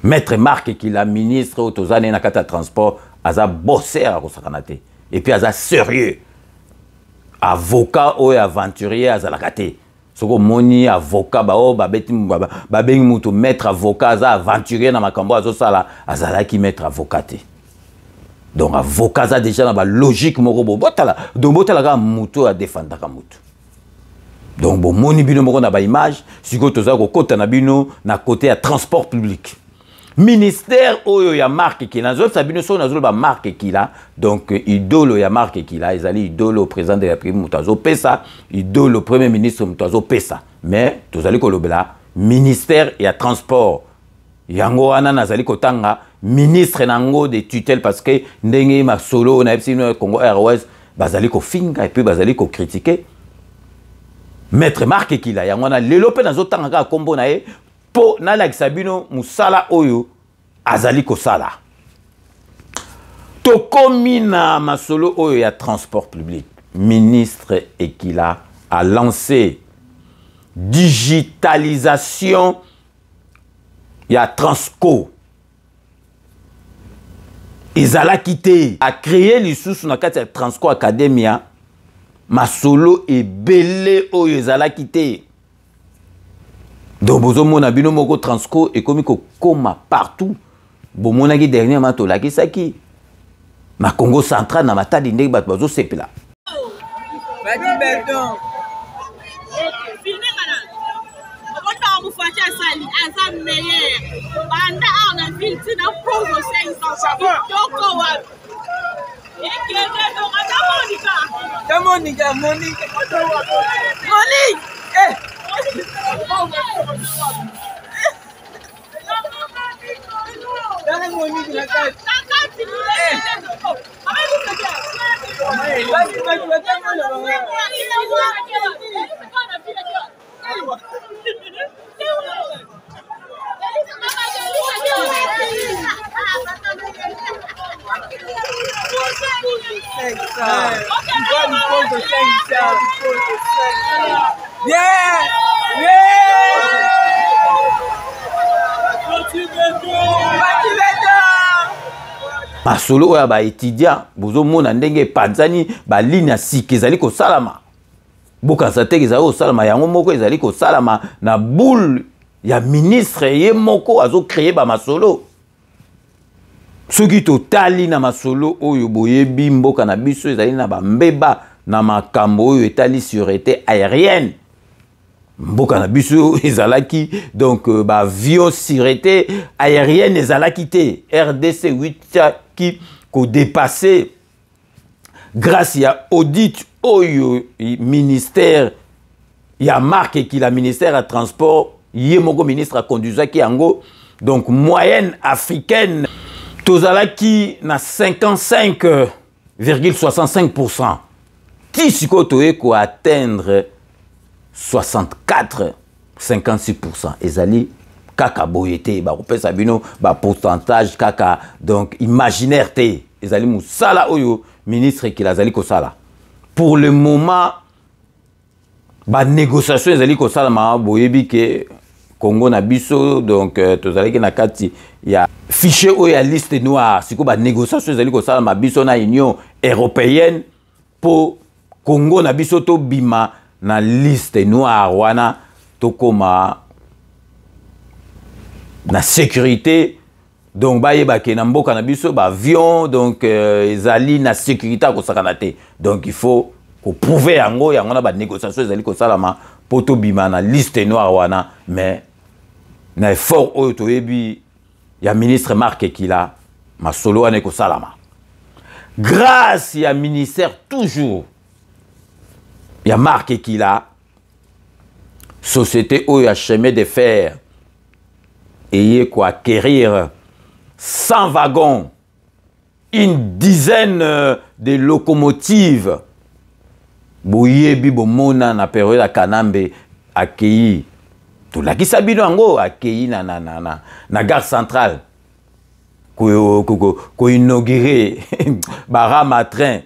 Maître Marc qui la ministre autozane na kata transport aza bossé à kosakanate. Et puis aza sérieux. Avocat ou aventurier aza la kate. Soko moni avocat babeng mutu maître avocat aza aventurier na makambo azo sala azala ki maître avocat. Donc avocat aza déjà na ba logique moko botala. Donc botala ka mutu a défendre ka mutu. Donc bon moni bino moko na ba image, siko toza ko kota na bino na côté à transport public. Ministère oyo ya marque qui na zo sabino so na zo ba marque qui là, donc idolo ya marque qui là, ezali idolo président de la République mutazo pesa, idolo premier ministre mutazo pesa. Mais tozali ko lobela ministère ya transport yango wana nazali kotanga ministre nango de tutelle parce que ndenge ma solo na epsino Congo Airways bazali ko finga et puis bazali ko critiquer. Maître Marc qui là yango na lelo pe nazo tanga ka kombo na e po na la Sabino musala oyo azali ko sala. Tokomi na masolo oyo ya transport public. Ministre Ekila a lancé digitalisation ya Transco. Ezala kité a créé lisusu na kati ya Transco Academia masolo ebele oyo ezala kité. Donc, bozo mona bino moko Transco et comme koma partout. Bon mona ki dernièrement to la ki saki. Na Congo central na matadi ndenge bat bozo sepela. Badi beton. Filmez madame. On va vous faire ça à meilleur. Banda on a ville tu na Congo 500. Toko wa. Monica. Monique. Eh. Masolo ya ba étudiant bozo mona ndenge panzani ba ligne sike ezali ko salama. bokanisa te ezali kosalama yango moko ezali kosalama na boule ya ministre ye moko azocreye bamasolo soki totali na masolo oyo boyebi mboka na biso ezali na bambeba na makambo oyo etali sûreté aérienne mboka na biso ezalaki donc avion sûreté aérienne ezalaki te RDC 8 qui ko dépasser grâce ya audit oyo ministère ya marque qui la ministère à transport yé moko ministre a conduisaki yango donc moyenne africaine tozalaki na 55,65%. Ti siko toye ko atteindre 64,56%. Ezali kaka boyete ba kopesa bino ba pourcentage kaka donc imaginaire te. Ezali musala oyo ministre qui lazali ko sala. Pour le moment ba négociation ezali ko sala ma boyebi ke Congo na biso donc tozalaki na kati ya fichier oyo ya liste noire siko ba négociation ezali ko sala ma biso na Union européenne pour Congo na biso to bima na liste noire wana to koma na sécurité donc ba yeba ke na mboka na biso ba avion donc ezali na sécurité ko sakana te donc il faut ko prouver yango na ba négociation ezali ko salama poto bima na liste noire wana mais na effort oyo toyebi ya ministre Marc Ekila masolo wana ko salama grâce ya ministère toujours ya Marc Ekila société oyo ya chemin de fer ayé quoi acquérir 100 wagons, une dizaine de locomotives. Boyebi bomona na période à Kanambe accueilli. Tout la qui sabino ango accueilli na gare centrale. Ko inauguré barama train.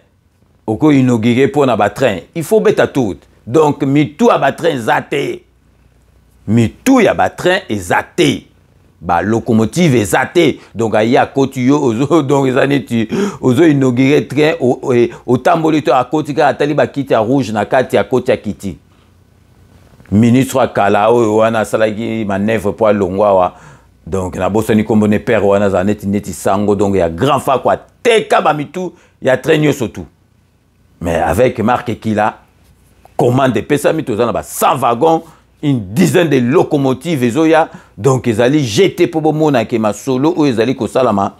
Ko inauguré pour na ba train. Il faut beta tout. Donc mi tout à ba train zaté. Mi tout ya ba train zaté. Ba locomotive ezate donc aya kotuyo ozo donc ezaneti ozo inauguré train au tambolito à koti ka atali ba kiti ya rouge na kati ya koti ya kiti ministre kala o wana salaki manœuvre pour longwa donc na bosani kombone père wana zaneti neti sango donc ya grand fa quoi teka ba mitu ya train nyoso tout mais avec Marc Ekila commande pesa mitozana ba 100 wagons une dizaine de locomotives ezoya donc ezali jeté po bomona ke masolo o ezali ko salama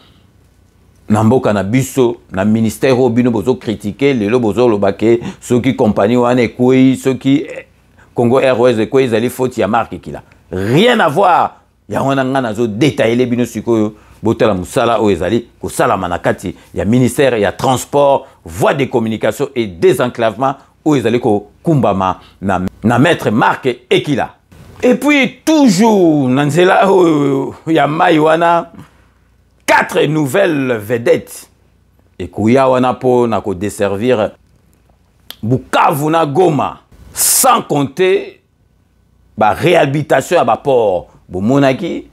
na mboka na biso na ministère obino bozo critiquer lelo bozo lobake soki compagnie wana ekoi soki Congo Airways ekoi ezali faute ya Marc Ekila rien à voir ya wana ngana zo détailler bino sikoyo botala musala o ezali ko salama na kati ya ministère ya transport voie de communication et désenclavement où ils allaient kumbama na maître Marc Ekila. Et puis toujours nanzela ya wana 4 nouvelles vedettes et kuya wana po na ko desservir Bukavu na Goma sans compter ba réhabilitation à ba port bomonaki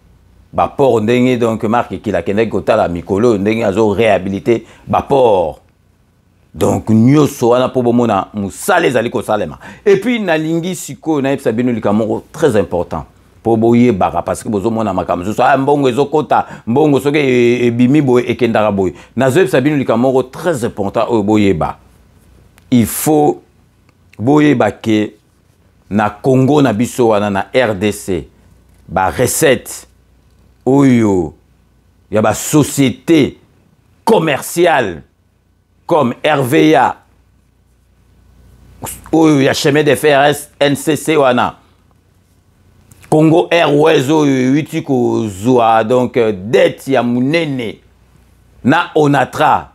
ba port ndenge donc Marc Ekila kende kotala mikolo ndenge azo réhabiliter ba port. Donc nyoso wana po bomona musale ezali ko salema et puis na lingi siko na epsa bino likamoko très important po boye baka parce que bozo mona makamzo so mbongo ezokota mbongo soke ebimi boye ekendaka boye na zo epsa bino likamoko très important o boye ba il faut boye ba ke na Congo na biso wana na RDC ba recette oyo ya ba société commerciale comme RVA, ou ya chemin de fer NCC wana, Congo Airways ou ko zoa donc dette ya munene na Onatra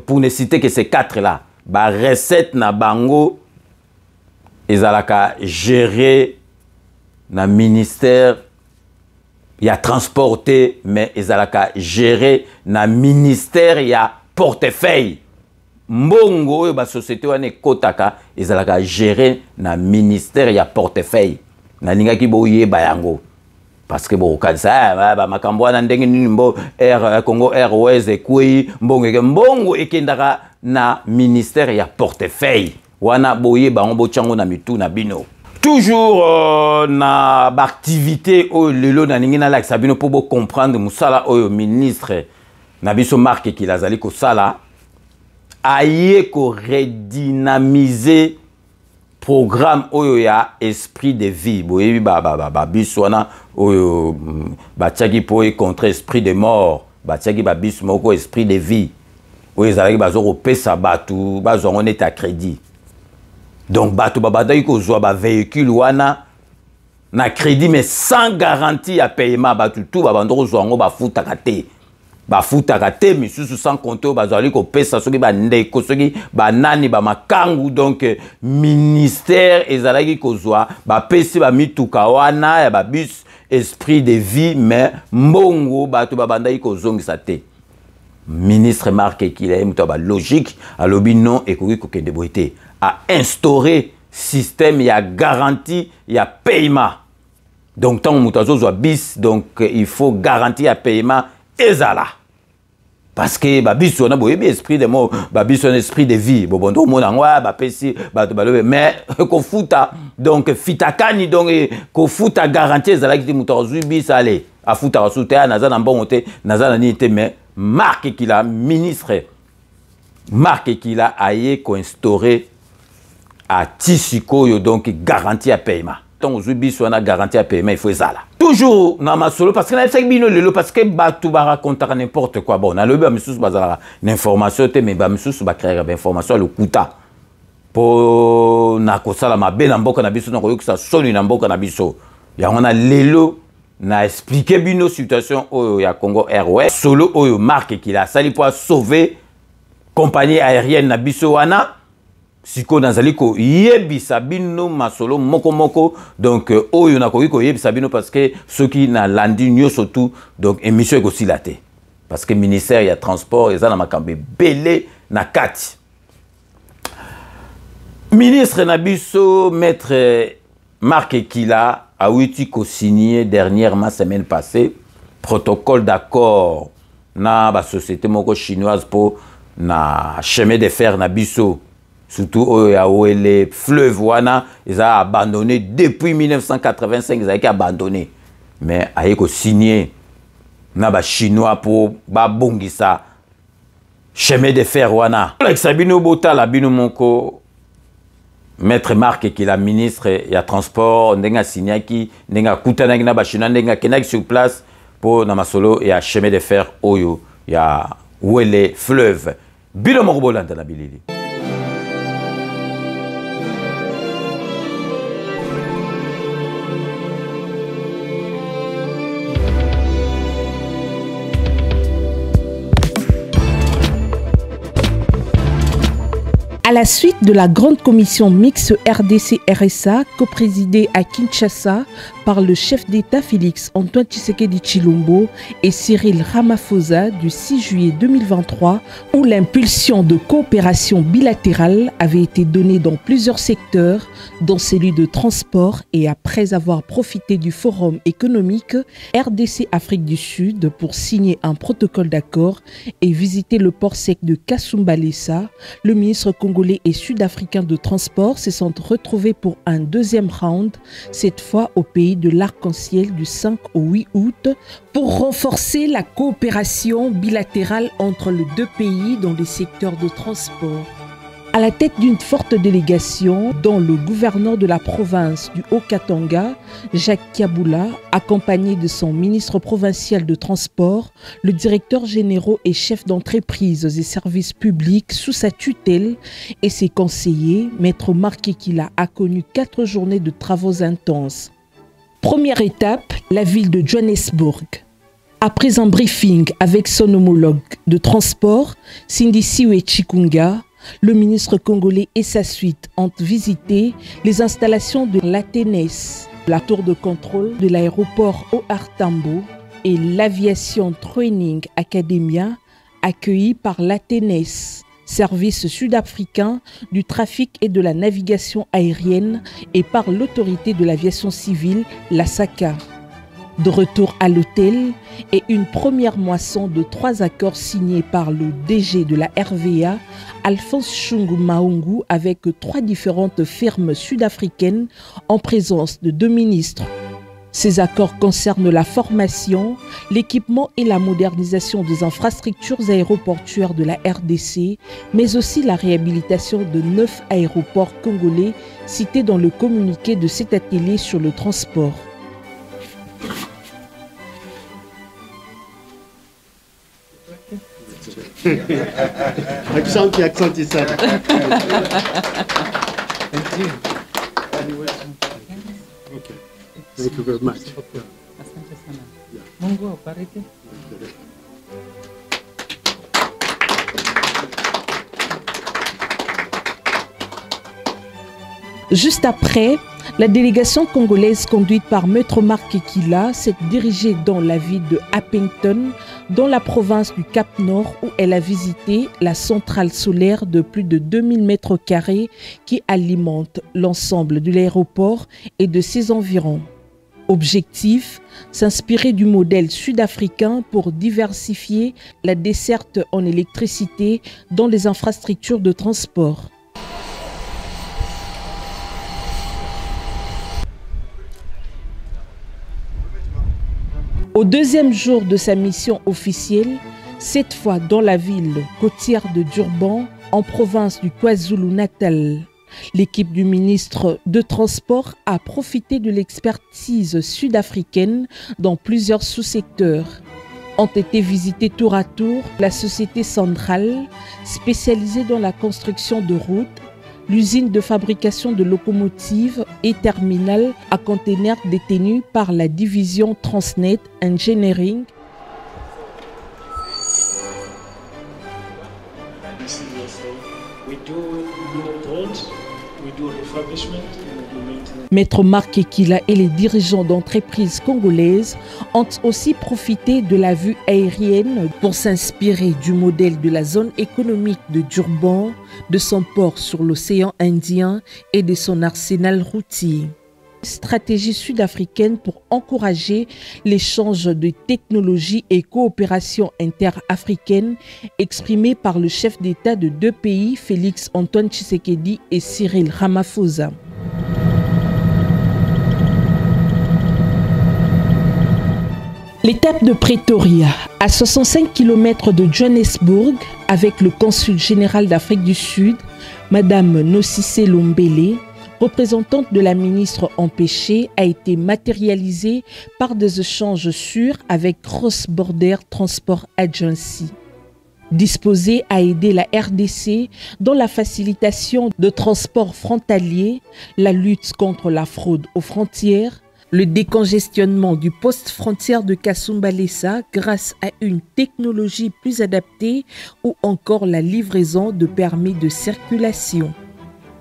pour ne citer que ces 4 là, ba recette na bango ezalaka gérer na ministère ya transporté mais ezalaka gérer na ministère ya portefeuille. Mbongo oyo ba société wane kotaka ezalaka gérer na ministère ya portefeuille na linga ki boye bayango parce que bo kanisa ba makambo wana ndenge nini mbo Congo Airways ekui mbongo ekendaka na ministère ya portefeuille wana boye ba on bochango na mitu na bino. Toujours na activité au lelo na ningi na la sabino pour comprendre musala au ministre na biso marque qui lazali ko sala aye ko redynamiser programme oyo ya esprit de vie boyebi ba biso wana oyo ba tiaki po contre esprit de mort ba tiaki ba biso moko esprit de vie oyo ezalaki bazoko pesa batu bazongo neta crédit. Donc batu babadaki ko zwa ba véhicule wana na crédit mais sans garantie à paiement batu tout babandoko zongo ba futaka te. Bafutaka te misusu sans compter bazali ko pesa soki ba ndeko soki ba nani ba makangu donc ministère ezalaki kozwa ba pesi ba mituka wana ya ba bus esprit de vie mais mbongo batu babandaki kozongisa te. Ministre Marc qu'il a muto ba logique alobi non ekoki ko kende boité a instaurer système ya garantie ya paiement. Donc tant muto azozwa bis donc il faut garantie à paiement ezala parce que babis on a boyebi esprit de mot babis on esprit de vie bobondo mona ngwa ba pesi ba balobe mais ko futa donc fitakani donc ko futa garantie ezala ki muto zubis ale a futa rasuta na za na mbongote na za na nité mais marque qu'il a ministre marque qu'il a aye ko instaurer à tisiko yo donc garantie à paiement. Donc aujourd'hui on a garantie à paiement il faut ça là. Toujours dans ma solo parce que na fait bino lelo parce que batu ba raconter n'importe quoi bon na le ba misusu bazala l'information te mais ba misusu ba créer ba information le kuta pour na ko sala mabe na mboka na biso na ko yokisa soni na mboka na biso ya on a lelo na expliquer bino situation au ya Congo Airways solo oyo marque qu'il a sali pour sauver compagnie aérienne na biso wana. Siko nazali ko yebisa bino masolo moko moko donc oyo na ko yebisa bino parce que ceux qui na landi nyo surtout donc émission ko silate parce que ministère ya transport eza na makambe belé na kati ministre na biso maître Marc Kila a ouiti ko signé dernièrement semaine passée protocole d'accord na ba société moko chinoise pour na chemin de fer na biso. Surtout les fleuves wana ils ont abandonné depuis 1985 ils ont été abandonnés mais ils ont signé na ba chinois pour ba bongisa chemin de fer wana avec Sabino Bota la bino moko maître Marc qui la ministre ya transport ndenga signé qui ndenga kutana na ba chinois ndenga kenak sur place pour na masolo ya chemin de fer oyo ya les fleuves bino moko bolanda na bilili. À la suite de la grande commission mixte RDC-RSA, coprésidée à Kinshasa par le chef d'État Félix Antoine Tshisekedi Tshilombo et Cyril Ramaphosa du 6 juillet 2023, où l'impulsion de coopération bilatérale avait été donnée dans plusieurs secteurs, dont celui de transport, et après avoir profité du forum économique RDC-Afrique du Sud pour signer un protocole d'accord et visiter le port sec de Kasumbalesa, le ministre congolais et sud-africain de transport se sont retrouvés pour un deuxième round, cette fois au pays de l'Arc-en-Ciel du 5 au 8 août, pour renforcer la coopération bilatérale entre les deux pays dans les secteurs de transport. À la tête d'une forte délégation, dont le gouverneur de la province du Haut-Katanga, Jacques Kiaboula, accompagné de son ministre provincial de transport, le directeur général et chef d'entreprise et services publics sous sa tutelle et ses conseillers, Maître Marc Kila, a connu 4 journées de travaux intenses. Première étape, la ville de Johannesburg. Après un briefing avec son homologue de transport, Sindisiwe Chikunga, le ministre congolais et sa suite ont visité les installations de l'Athénès, la tour de contrôle de l'aéroport OR Tambo et l'Aviation Training Academia accueillie par l'Athénès, service sud-africain du trafic et de la navigation aérienne, et par l'autorité de l'aviation civile, la SACA. De retour à l'hôtel et une première moisson de 3 accords signés par le DG de la RVA, Alphonse Chungu Maungu, avec 3 différentes firmes sud-africaines en présence de 2 ministres. Ces accords concernent la formation, l'équipement et la modernisation des infrastructures aéroportuaires de la RDC, mais aussi la réhabilitation de 9 aéroports congolais cités dans le communiqué de cet atelier sur le transport. Accent ça. Thank you very much. Juste après, la délégation congolaise conduite par Maître Marc Ekila s'est dirigée dans la ville de Appington, dans la province du Cap-Nord, où elle a visité la centrale solaire de plus de 2000 mètres carrés qui alimente l'ensemble de l'aéroport et de ses environs. Objectif, s'inspirer du modèle sud-africain pour diversifier la desserte en électricité dans les infrastructures de transport. Au deuxième jour de sa mission officielle, cette fois dans la ville côtière de Durban, en province du KwaZulu-Natal, l'équipe du ministre de Transport a profité de l'expertise sud-africaine dans plusieurs sous-secteurs. Ont été visités tour à tour la société Centrale, spécialisée dans la construction de routes, l'usine de fabrication de locomotives et terminal à conteneurs détenus par la division Transnet Engineering. Maître Marc Ekila et les dirigeants d'entreprises congolaises ont aussi profité de la vue aérienne pour s'inspirer du modèle de la zone économique de Durban, de son port sur l'océan Indien et de son arsenal routier. Stratégie sud-africaine pour encourager l'échange de technologies et coopération inter-africaine exprimée par le chef d'État de 2 pays, Félix Antoine Tshisekedi et Cyril Ramaphosa. L'étape de Pretoria, à 65 km de Johannesburg, avec le consul général d'Afrique du Sud, Madame Nosise Lombele, représentante de la ministre empêchée, a été matérialisée par des échanges sûrs avec Cross Border Transport Agency. Disposée à aider la RDC dans la facilitation de transports frontaliers, la lutte contre la fraude aux frontières, le décongestionnement du poste frontière de Kasumbalesa grâce à une technologie plus adaptée ou encore la livraison de permis de circulation.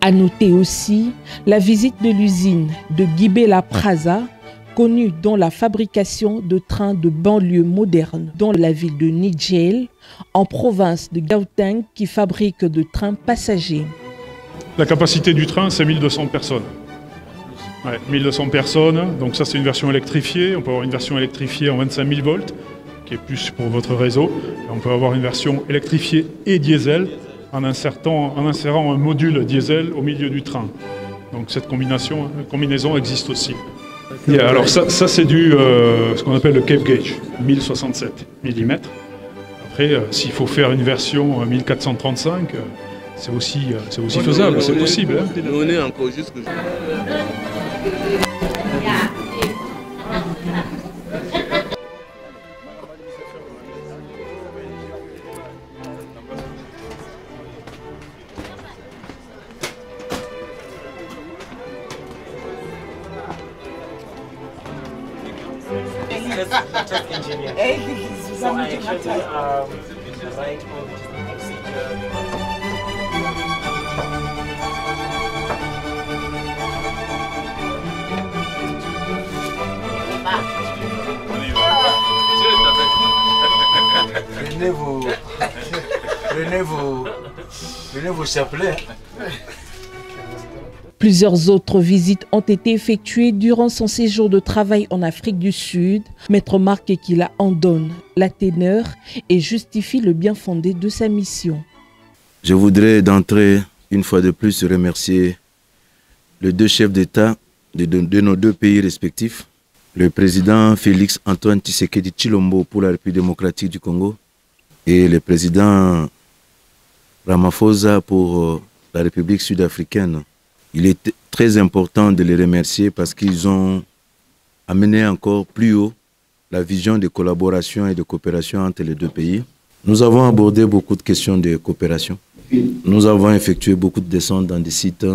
À noter aussi la visite de l'usine de Gibela Praza, connue dans la fabrication de trains de banlieue modernes dans la ville de Nigel, en province de Gauteng, qui fabrique de trains passagers. La capacité du train, c'est 1200 personnes. Ouais, 1200 personnes, donc ça c'est une version électrifiée. On peut avoir une version électrifiée en 25 000 volts, qui est plus pour votre réseau. Et on peut avoir une version électrifiée et diesel en insérant un module diesel au milieu du train. Donc cette combinaison existe aussi. Et alors ça c'est ce qu'on appelle le Cape Gauge, 1067 mm. Après, s'il faut faire une version 1435, c'est aussi faisable, c'est possible. Hein. On est encore jusque... Prenez vos chapelets. Plusieurs autres visites ont été effectuées durant son séjour de travail en Afrique du Sud. Maître Marc Ekila en donne la teneur et justifie le bien fondé de sa mission. Je voudrais d'entrée, une fois de plus, remercier les deux chefs d'État de nos deux pays respectifs, le président Félix Antoine Tshisekedi Tshilombo pour la République démocratique du Congo et le président Ramaphosa pour la République sud-africaine. Il est très important de les remercier parce qu'ils ont amené encore plus haut la vision de collaboration et de coopération entre les deux pays. Nous avons abordé beaucoup de questions de coopération. Nous avons effectué beaucoup de descentes dans des sites,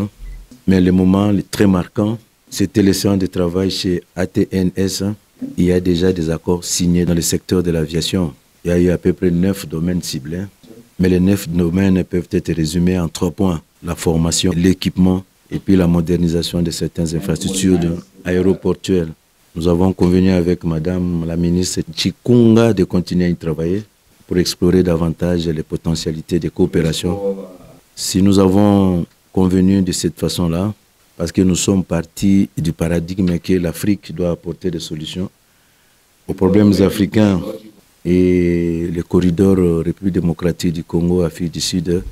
mais le moment très marquant, c'était le séance de travail chez ATNS. Il y a déjà des accords signés dans le secteur de l'aviation. Il y a eu à peu près 9 domaines ciblés, mais les 9 domaines peuvent être résumés en 3 points. La formation, l'équipement et puis la modernisation de certaines infrastructures aéroportuaires. Nous avons convenu avec Madame la ministre Chikunga de continuer à y travailler pour explorer davantage les potentialités de coopération. Si nous avons convenu de cette façon-là, parce que nous sommes partis du paradigme que l'Afrique doit apporter des solutions aux problèmes africains et le corridor République démocratique du Congo, Afrique du Sud,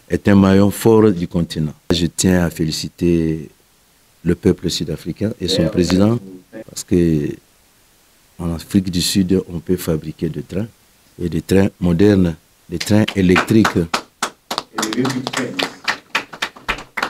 est un maillon fort du continent. Je tiens à féliciter le peuple sud-africain et son président parce qu'en Afrique du Sud, on peut fabriquer des trains et des trains modernes, des trains électriques.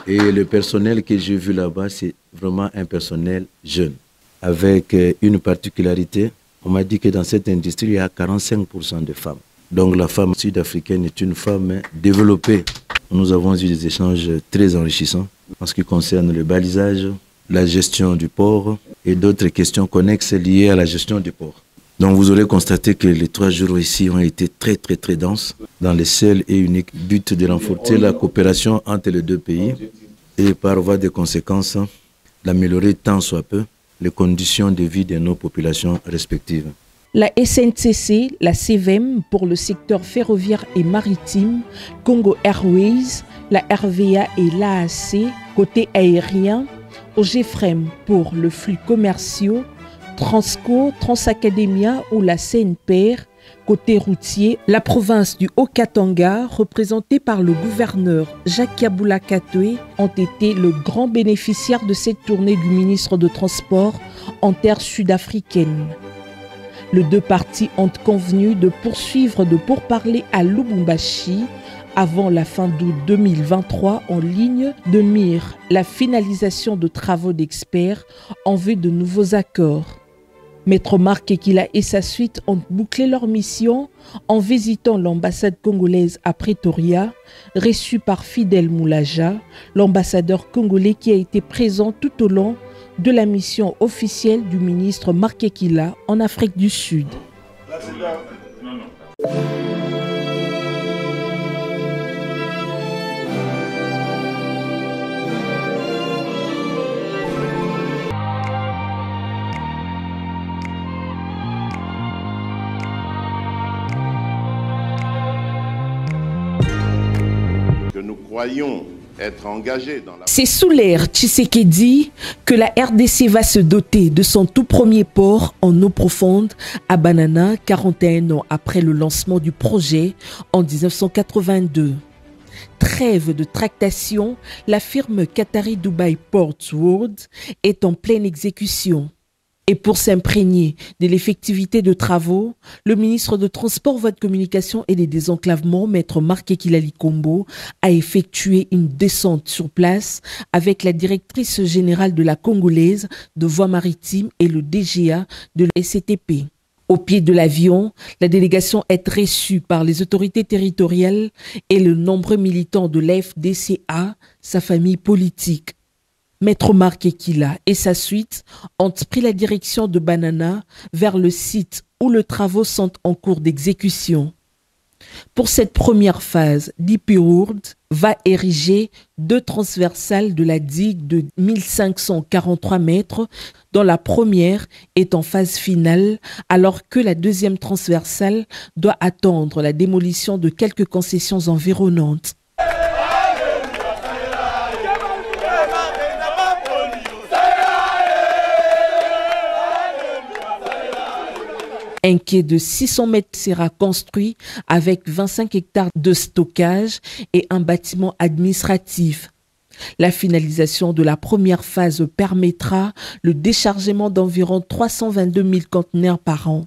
Et le personnel que j'ai vu là-bas, c'est vraiment un personnel jeune, avec une particularité. On m'a dit que dans cette industrie, il y a 45% de femmes. Donc la femme sud-africaine est une femme développée. Nous avons eu des échanges très enrichissants en ce qui concerne le balisage, la gestion du port et d'autres questions connexes liées à la gestion du port. Donc vous aurez constaté que les 3 jours ici ont été très denses dans le seul et unique but de renforcer la coopération entre les deux pays et par voie de conséquence d'améliorer tant soit peu les conditions de vie de nos populations respectives. La SNCC, la CVM pour le secteur ferroviaire et maritime, Congo Airways, la RVA et l'AAC côté aérien, OGFREM pour le flux commerciaux, Transco, Transacademia ou la CNPR côté routier, la province du Haut-Katanga, représentée par le gouverneur Jacques Kabula Katoué, ont été le grand bénéficiaire de cette tournée du ministre de Transport en terre sud-africaine. Les deux parties ont convenu de poursuivre de pourparlers à Lubumbashi avant la fin d'août 2023 en ligne de mire la finalisation de travaux d'experts en vue de nouveaux accords. Maître Marc Ekila et sa suite ont bouclé leur mission en visitant l'ambassade congolaise à Pretoria, reçue par Fidel Moulaja, l'ambassadeur congolais qui a été présent tout au long de la mission officielle du ministre Marc Ekila en Afrique du Sud. Nous croyons être engagés dans la... C'est sous l'ère Tshisekedi que la RDC va se doter de son tout premier port en eau profonde à Banana, 41 ans après le lancement du projet en 1982. Trêve de tractation, la firme Qatari Dubai Ports World est en pleine exécution. Et pour s'imprégner de l'effectivité de travaux, le ministre de Transport, Voies de Communication et des Désenclavements, Maître Marc Ekila Likombo, a effectué une descente sur place avec la directrice générale de la Congolaise de Voies Maritimes et le DGA de la SCTP. Au pied de l'avion, la délégation est reçue par les autorités territoriales et le nombreux militants de l'FDCA, sa famille politique. Maître Marc Ekila et sa suite ont pris la direction de Banana vers le site où les travaux sont en cours d'exécution. Pour cette première phase, DP-World va ériger 2 transversales de la digue de 1543 mètres, dont la première est en phase finale, alors que la deuxième transversale doit attendre la démolition de quelques concessions environnantes. Un quai de 600 mètres sera construit avec 25 hectares de stockage et un bâtiment administratif. La finalisation de la première phase permettra le déchargement d'environ 322 000 conteneurs par an.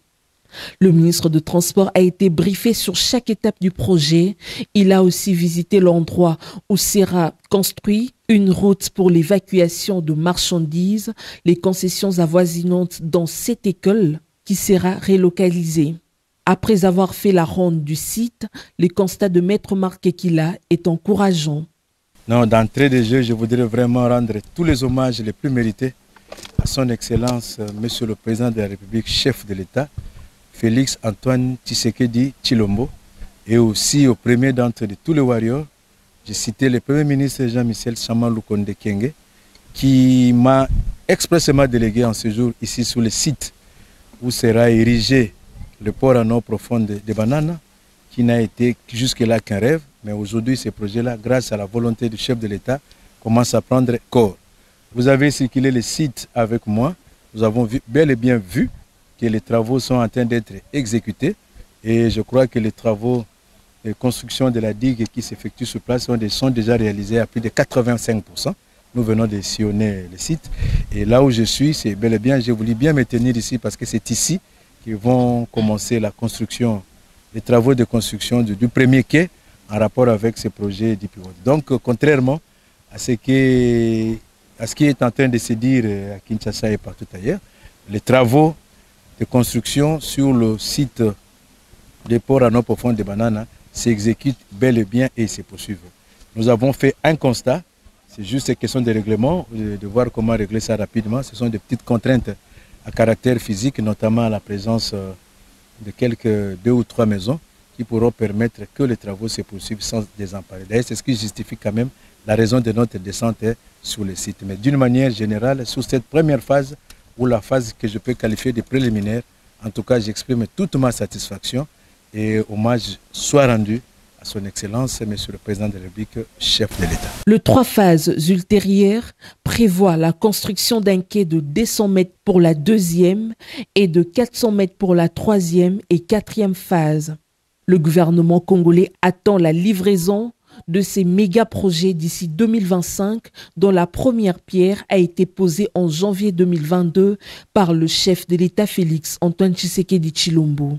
Le ministre de Transport a été briefé sur chaque étape du projet. Il a aussi visité l'endroit où sera construit une route pour l'évacuation de marchandises, les concessions avoisinantes dans cette école qui sera relocalisée. Après avoir fait la ronde du site, le constat de Maître Marc Ekila est encourageant. Non, d'entrée de jeu, je voudrais vraiment rendre tous les hommages les plus mérités à son Excellence, Monsieur le Président de la République, chef de l'État, Félix Antoine Tshisekedi Tshilombo, et aussi au premier d'entre tous les warriors. J'ai cité le Premier ministre Jean-Michel Sama Lukonde Kyenge, qui m'a expressément délégué en séjour ici sur le site où sera érigé le port en eau profonde de Banana, qui n'a été jusque-là qu'un rêve, mais aujourd'hui ce projet-là, grâce à la volonté du chef de l'État, commence à prendre corps. Vous avez circulé le site avec moi, nous avons bel et bien vu que les travaux sont en train d'être exécutés et je crois que les travaux de construction de la digue qui s'effectuent sur place sont déjà réalisés à plus de 85%. Nous venons de sillonner le site et là où je suis, c'est bel et bien, j'ai voulu bien me tenir ici parce que c'est ici qu'ils vont commencer la construction, les travaux de construction du premier quai en rapport avec ce projet d'Ipiwod. Donc, contrairement à ce qui est en train de se dire à Kinshasa et partout ailleurs, les travaux de construction sur le site des ports en eau profonde de Banana s'exécutent bel et bien et se poursuivent. Nous avons fait un constat, c'est juste une question de règlement, de voir comment régler ça rapidement. Ce sont des petites contraintes à caractère physique, notamment la présence de quelques 2 ou 3 maisons qui pourront permettre que les travaux se poursuivent sans désemparer. D'ailleurs, c'est ce qui justifie quand même la raison de notre descente sur le site. Mais d'une manière générale, sur cette première phase, ou la phase que je peux qualifier de préliminaire, en tout cas, j'exprime toute ma satisfaction et hommage soit rendu à son Excellence, Monsieur le Président de la République, chef de l'État. Les 3 phases ultérieures prévoient la construction d'un quai de 200 mètres pour la 2e et de 400 mètres pour la 3e et 4e phase. Le gouvernement congolais attend la livraison de ces méga-projets d'ici 2025, dont la première pierre a été posée en janvier 2022 par le chef de l'État Félix Antoine Tshisekedi Tshilombo.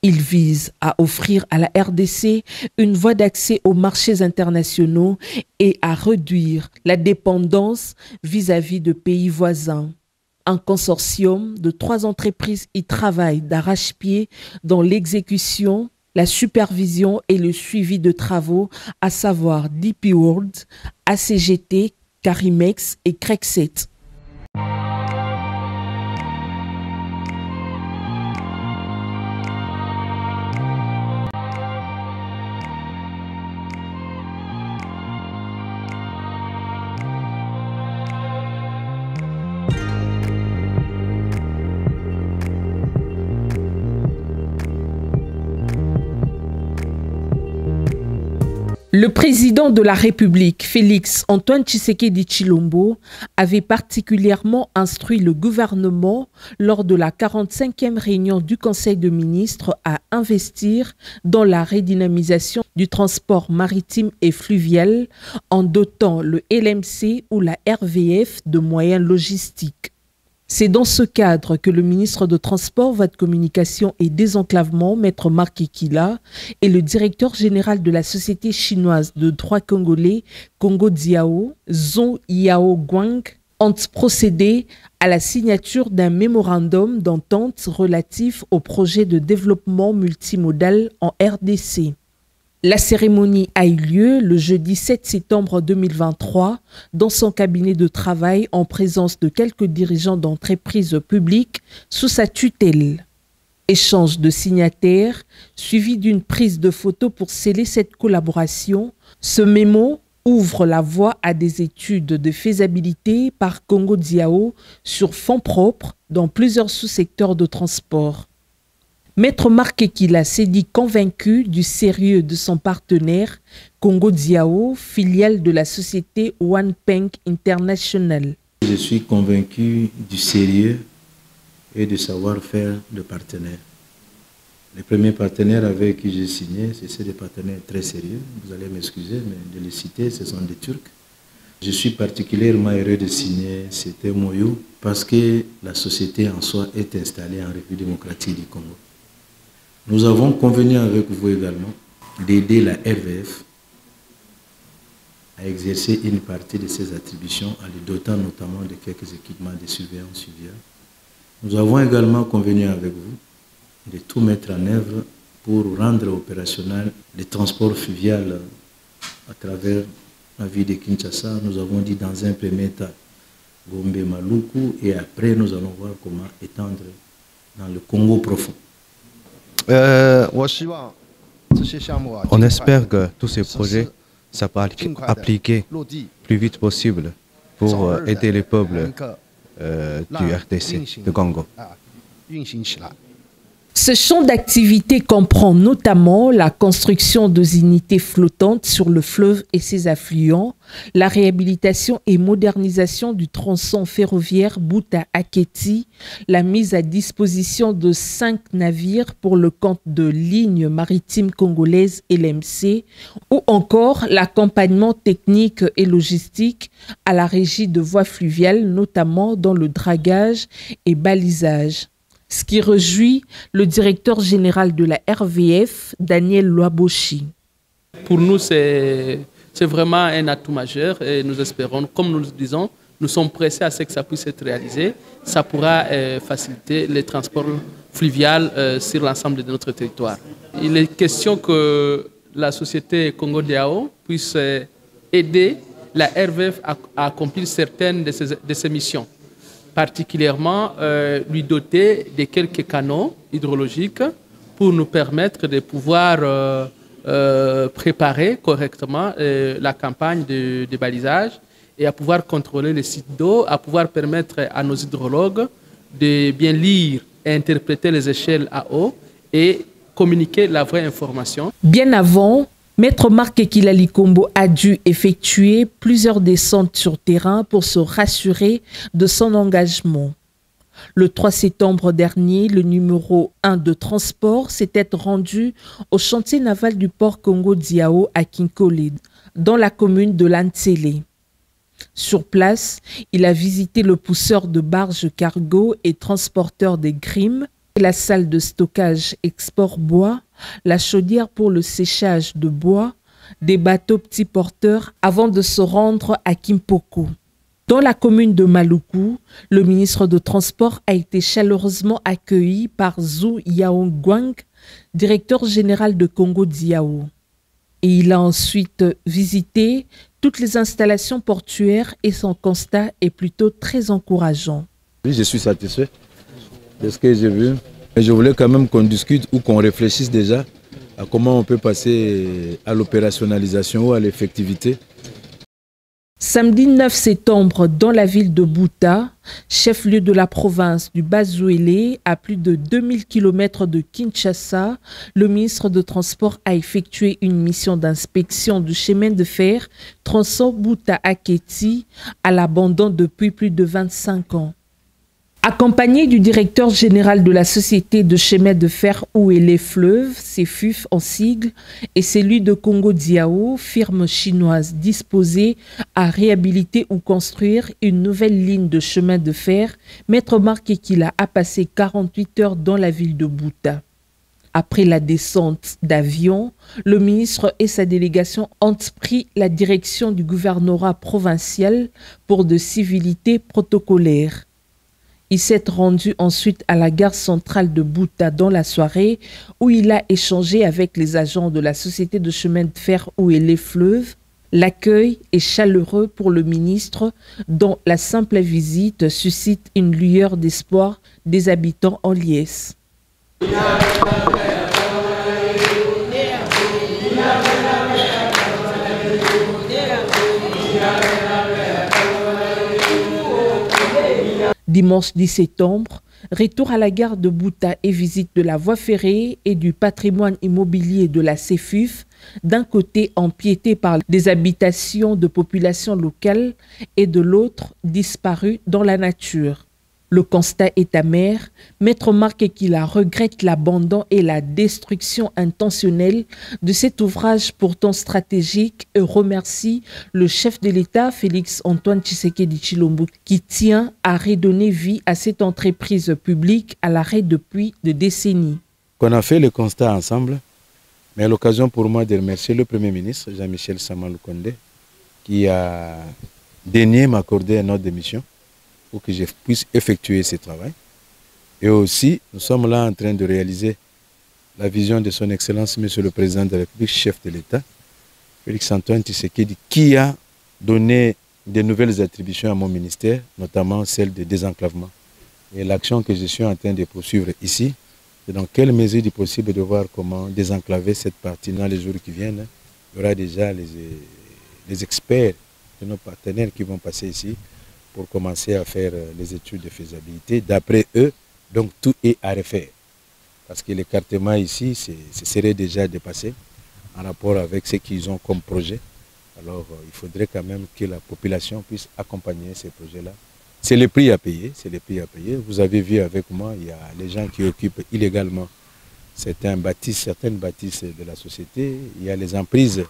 Il vise à offrir à la RDC une voie d'accès aux marchés internationaux et à réduire la dépendance vis-à-vis de pays voisins. Un consortium de 3 entreprises y travaille d'arrache-pied dans l'exécution, la supervision et le suivi de travaux, à savoir DP World, ACGT, Carimex et Crexet. Le président de la République, Félix Antoine Tshisekedi Tshilombo, avait particulièrement instruit le gouvernement lors de la 45e réunion du Conseil de ministres à investir dans la redynamisation du transport maritime et fluvial en dotant le LMC ou la RVF de moyens logistiques. C'est dans ce cadre que le ministre de Transport, Voies de Communication et Désenclavement, Maître Marc Ekila, et le directeur général de la Société chinoise de droit congolais, Congo Diao, Zhong Yao Guang, ont procédé à la signature d'un mémorandum d'entente relatif au projet de développement multimodal en RDC. La cérémonie a eu lieu le jeudi 7 septembre 2023 dans son cabinet de travail en présence de quelques dirigeants d'entreprises publiques sous sa tutelle. Échange de signataires suivi d'une prise de photo pour sceller cette collaboration. Ce mémo ouvre la voie à des études de faisabilité par Congo Diao sur fonds propres dans plusieurs sous-secteurs de transport. Maître Marc Ekila s'est dit convaincu du sérieux de son partenaire Congo Diao, filiale de la société OnePeng International. Je suis convaincu du sérieux et du savoir-faire de partenaire. Les premiers partenaires avec qui j'ai signé, c'est des partenaires très sérieux. Vous allez m'excuser, mais de les citer, ce sont des Turcs. Je suis particulièrement heureux de signer cet MOU parce que la société en soi est installée en République démocratique du Congo. Nous avons convenu avec vous également d'aider la RVF à exercer une partie de ses attributions en lui dotant notamment de quelques équipements de surveillance fluviale. Nous avons également convenu avec vous de tout mettre en œuvre pour rendre opérationnel les transports fluviaux à travers la ville de Kinshasa. Nous avons dit dans un premier temps Gombe Maluku et après nous allons voir comment étendre dans le Congo profond. On espère que tous ces projets ça peut appliquer plus vite possible pour aider les peuples du RDC, de Congo. Ce champ d'activité comprend notamment la construction de unités flottantes sur le fleuve et ses affluents, la réhabilitation et modernisation du tronçon ferroviaire Buta-Aketi, la mise à disposition de 5 navires pour le compte de Lignes maritimes congolaises LMC, ou encore l'accompagnement technique et logistique à la régie de voies fluviales, notamment dans le dragage et balisage. Ce qui réjouit le directeur général de la RVF, Daniel Loaboshi. Pour nous, c'est vraiment un atout majeur et nous espérons, comme nous le disons, nous sommes pressés à ce que ça puisse être réalisé. Ça pourra faciliter les transports fluviaux sur l'ensemble de notre territoire. Il est question que la société Congo DAO puisse aider la RVF à accomplir certaines de ses missions. Particulièrement lui doter de quelques canaux hydrologiques pour nous permettre de pouvoir préparer correctement la campagne de balisage et à pouvoir contrôler les sites d'eau, à pouvoir permettre à nos hydrologues de bien lire et interpréter les échelles à eau et communiquer la vraie information. Bien avant, Maître Marc Ekilali Kombo a dû effectuer plusieurs descentes sur terrain pour se rassurer de son engagement. Le 3 septembre dernier, le numéro 1 de transport s'était rendu au chantier naval du port Congo-Diao à Kinkole, dans la commune de Lantsele. Sur place, il a visité le pousseur de barges cargo et transporteur des grimes, la salle de stockage export bois, la chaudière pour le séchage de bois, des bateaux petits porteurs avant de se rendre à Kimpoko. Dans la commune de Maluku, le ministre de Transport a été chaleureusement accueilli par Zhu Yaongwang, directeur général de Congo Diao. Et il a ensuite visité toutes les installations portuaires et son constat est plutôt très encourageant. Oui, je suis satisfait de ce que j'ai vu. Et je voulais quand même qu'on discute ou qu'on réfléchisse déjà à comment on peut passer à l'opérationnalisation ou à l'effectivité. Samedi 9 septembre, dans la ville de Buta, chef-lieu de la province du Bas-Zouélé, à plus de 2000 km de Kinshasa, le ministre de Transport a effectué une mission d'inspection du chemin de fer tronçon Buta-Aketi à l'abandon depuis plus de 25 ans. Accompagné du directeur général de la société de chemin de fer Ouélé Fleuve, CFUF en sigle, et celui de Congo Diao, firme chinoise disposée à réhabiliter ou construire une nouvelle ligne de chemin de fer, Maître Marc Ekila a passé 48 heures dans la ville de Buta. Après la descente d'avion, le ministre et sa délégation ont pris la direction du gouvernorat provincial pour de civilités protocolaires. Il s'est rendu ensuite à la gare centrale de Buta dans la soirée où il a échangé avec les agents de la société de chemin de fer Ouélé Fleuve. L'accueil est chaleureux pour le ministre dont la simple visite suscite une lueur d'espoir des habitants en liesse. Dimanche 10 septembre, retour à la gare de Buta et visite de la voie ferrée et du patrimoine immobilier de la CFUF, d'un côté empiété par des habitations de population locale et de l'autre disparues dans la nature. Le constat est amer. Maître Marc Ekila regrette l'abandon et la destruction intentionnelle de cet ouvrage pourtant stratégique et remercie le chef de l'État, Félix Antoine Tshisekedi Tshilombo, qui tient à redonner vie à cette entreprise publique à l'arrêt depuis des décennies. On a fait le constat ensemble, mais à l'occasion pour moi de remercier le Premier ministre, Jean-Michel Sama Lukonde, qui a daigné m'accorder un ordre de mission pour que je puisse effectuer ce travail. Et aussi, nous sommes là en train de réaliser la vision de son Excellence, Monsieur le Président de la République, chef de l'État, Félix Antoine Tshisekedi, qui a donné de nouvelles attributions à mon ministère, notamment celle de désenclavement. Et l'action que je suis en train de poursuivre ici, c'est dans quelle mesure il est possible de voir comment désenclaver cette partie dans les jours qui viennent. Il y aura déjà les experts de nos partenaires qui vont passer ici pour commencer à faire les études de faisabilité. D'après eux, donc tout est à refaire. Parce que l'écartement ici, ce serait déjà dépassé en rapport avec ce qu'ils ont comme projet. Alors il faudrait quand même que la population puisse accompagner ces projets-là. C'est le prix à payer, c'est le prix à payer. Vous avez vu avec moi, il y a les gens qui occupent illégalement certaines bâtisses de la société. Il y a les emprises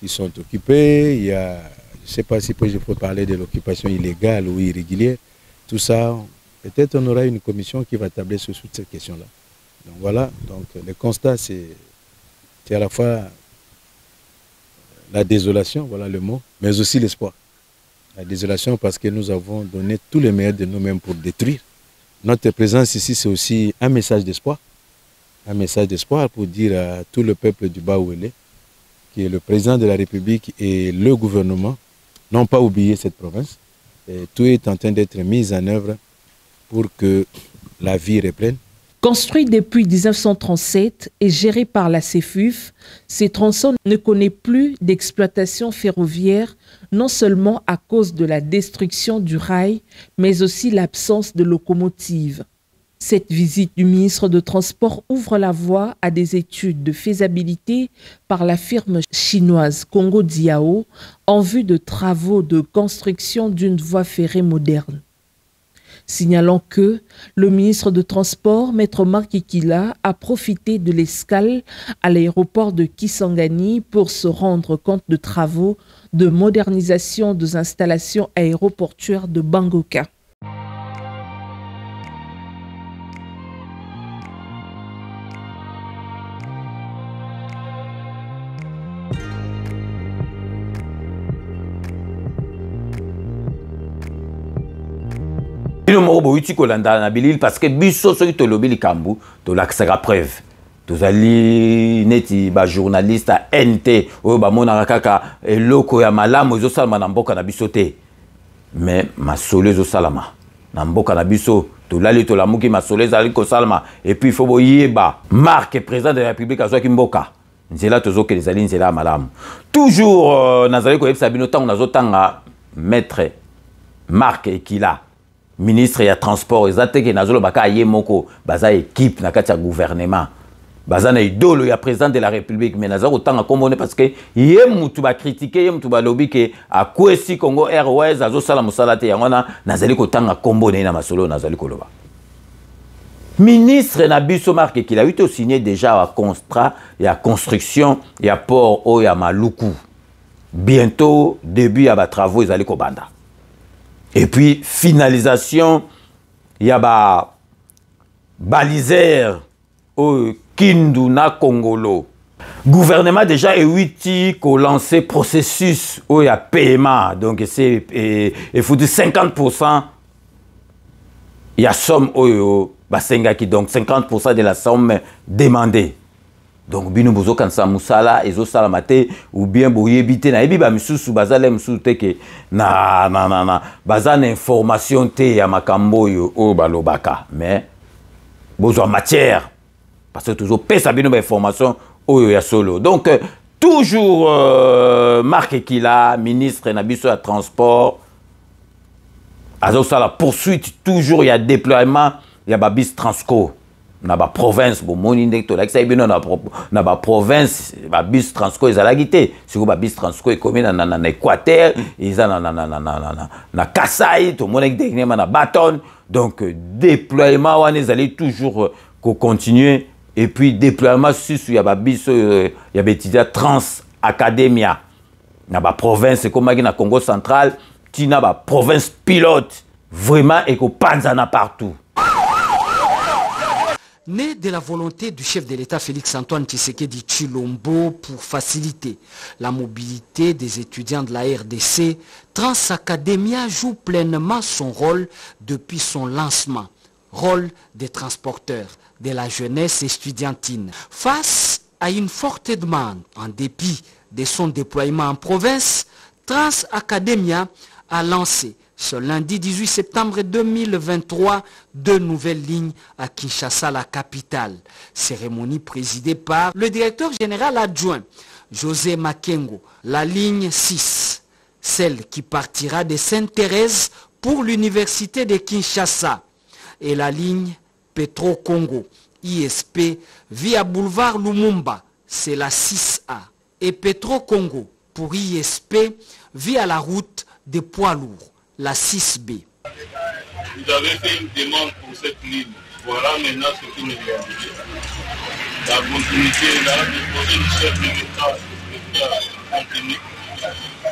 qui sont occupées. Il y a, je ne sais pas si je peux parler de l'occupation illégale ou irrégulière. Tout ça, peut-être on aura une commission qui va tabler sur toutes ces questions-là. Donc voilà, donc le constat c'est à la fois la désolation, voilà le mot, mais aussi l'espoir. La désolation parce que nous avons donné tous les meilleurs de nous-mêmes pour détruire. Notre présence ici, c'est aussi un message d'espoir. Un message d'espoir pour dire à tout le peuple du Bas-Ouélé que le président de la République et le gouvernement n'ont pas oublié cette province. Et tout est en train d'être mis en œuvre pour que la vie reprenne. Construit depuis 1937 et géré par la CEFUF, ces tronçons ne connaissent plus d'exploitation ferroviaire, non seulement à cause de la destruction du rail, mais aussi l'absence de locomotives. Cette visite du ministre de Transport ouvre la voie à des études de faisabilité par la firme chinoise Congo Diao en vue de travaux de construction d'une voie ferrée moderne. Signalant que le ministre de Transport, Maître Marc Ekila, a profité de l'escale à l'aéroport de Kisangani pour se rendre compte de travaux de modernisation des installations aéroportuaires de Bangoka. Bino moko boyuti kolanda na bilili parce que biso soki tolobi likambo tolakisaka preuve tozali neti bajournaliste a NT oyo bamonaka kaka eloko ya malamu ezosalama na mboka na biso te mais masolo ezosalama na mboka na biso tolali tolamuki masolo ezali kosalama et puis il faut boyeba marque président de la République azwaki mboka nzela tozokende ezali nzela ya malamu toujours nazali koyebisa bino ntango nazotanga maître Marc Ekila ministre ya transport ezateke nazolo baka ye moko baza équipe na kati ya gouvernement baza na idolo ya président de la République mais nazako tanga kombone parce que ye mutu ba critiquer ye mutu ba lobby ke akwesi Congo Airways azosala musala te yangona nazali kotanga kombone na masolo nazali koloba ministre na biso Marc Ekila a signé déjà un contrat ya construction ya port o ya Maluku bientôt début ya ba travaux ezali kobanda. Et puis, finalisation, il y a balisère au Kinduna Congolo. Gouvernement déjà est qu'on lancé processus où il y a paiement. Donc, c'est il faut dire 50%. Il y a somme où il donc 50% de la somme demandée. Donc, bino bozo kansa musala ezo salamate ou bien boyebite na ebi ba misusu bazale misusu teke na bazana information te ya makambo yo o balobaka mais bozo matière parce que toujours pesa bino ba information oyo ya solo. Donc toujours Marc Ekila ministre na biso ya transport azo sala poursuite toujours il y a déploiement il y a babis Transco na ba province bo moni ndek to lakisa bino na ba province ba bus Transco ezalaki te siko ba bus Transco ekomi na Équateur eza na Kasai to moni ndek na Baton Donc, déploiement, on est allé toujours continuer. Et puis, déploiement, il y a des Trans Academia. Il y a des provinces comme le Congo central, il y a des provinces pilotes. Vraiment, et qu'on panzana partout. Né de la volonté du chef de l'État Félix-Antoine Tshisekedi Tshilombo pour faciliter la mobilité des étudiants de la RDC, Transacademia joue pleinement son rôle depuis son lancement, rôle des transporteurs de la jeunesse estudiantine. Face à une forte demande, en dépit de son déploiement en province, Transacademia a lancé ce lundi 18 septembre 2023, 2 nouvelles lignes à Kinshasa, la capitale. Cérémonie présidée par le directeur général adjoint, José Makengo. La ligne 6, celle qui partira de Sainte-Thérèse pour l'université de Kinshasa. Et la ligne Petro-Congo, ISP, via boulevard Lumumba, c'est la 6A. Et Petro-Congo pour ISP via la route des poids lourds, la 6B. Vous avez fait une demande pour cette ligne. Voilà maintenant ce qui nous réalise. La continuité est là, le projet du chef de l'État continue.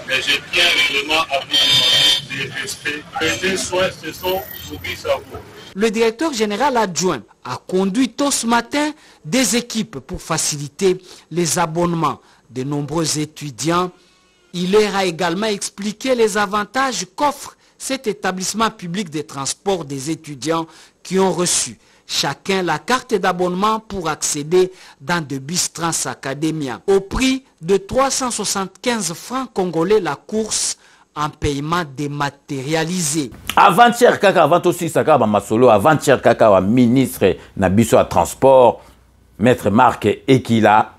Mais je tiens vraiment à vous demander du respect. Les soins, ce sont pour qui ça vaut. Le directeur général adjoint a conduit tôt ce matin des équipes pour faciliter les abonnements de nombreux étudiants. Il leur a également expliqué les avantages qu'offre cet établissement public de transport des étudiants qui ont reçu chacun la carte d'abonnement pour accéder dans de bus Transacademia. Au prix de 375 francs congolais la course en paiement dématérialisé. Avant-hier, avant aussi, avant-hier, kaka, ministre Nabiso à transport, maître Marc Ekila,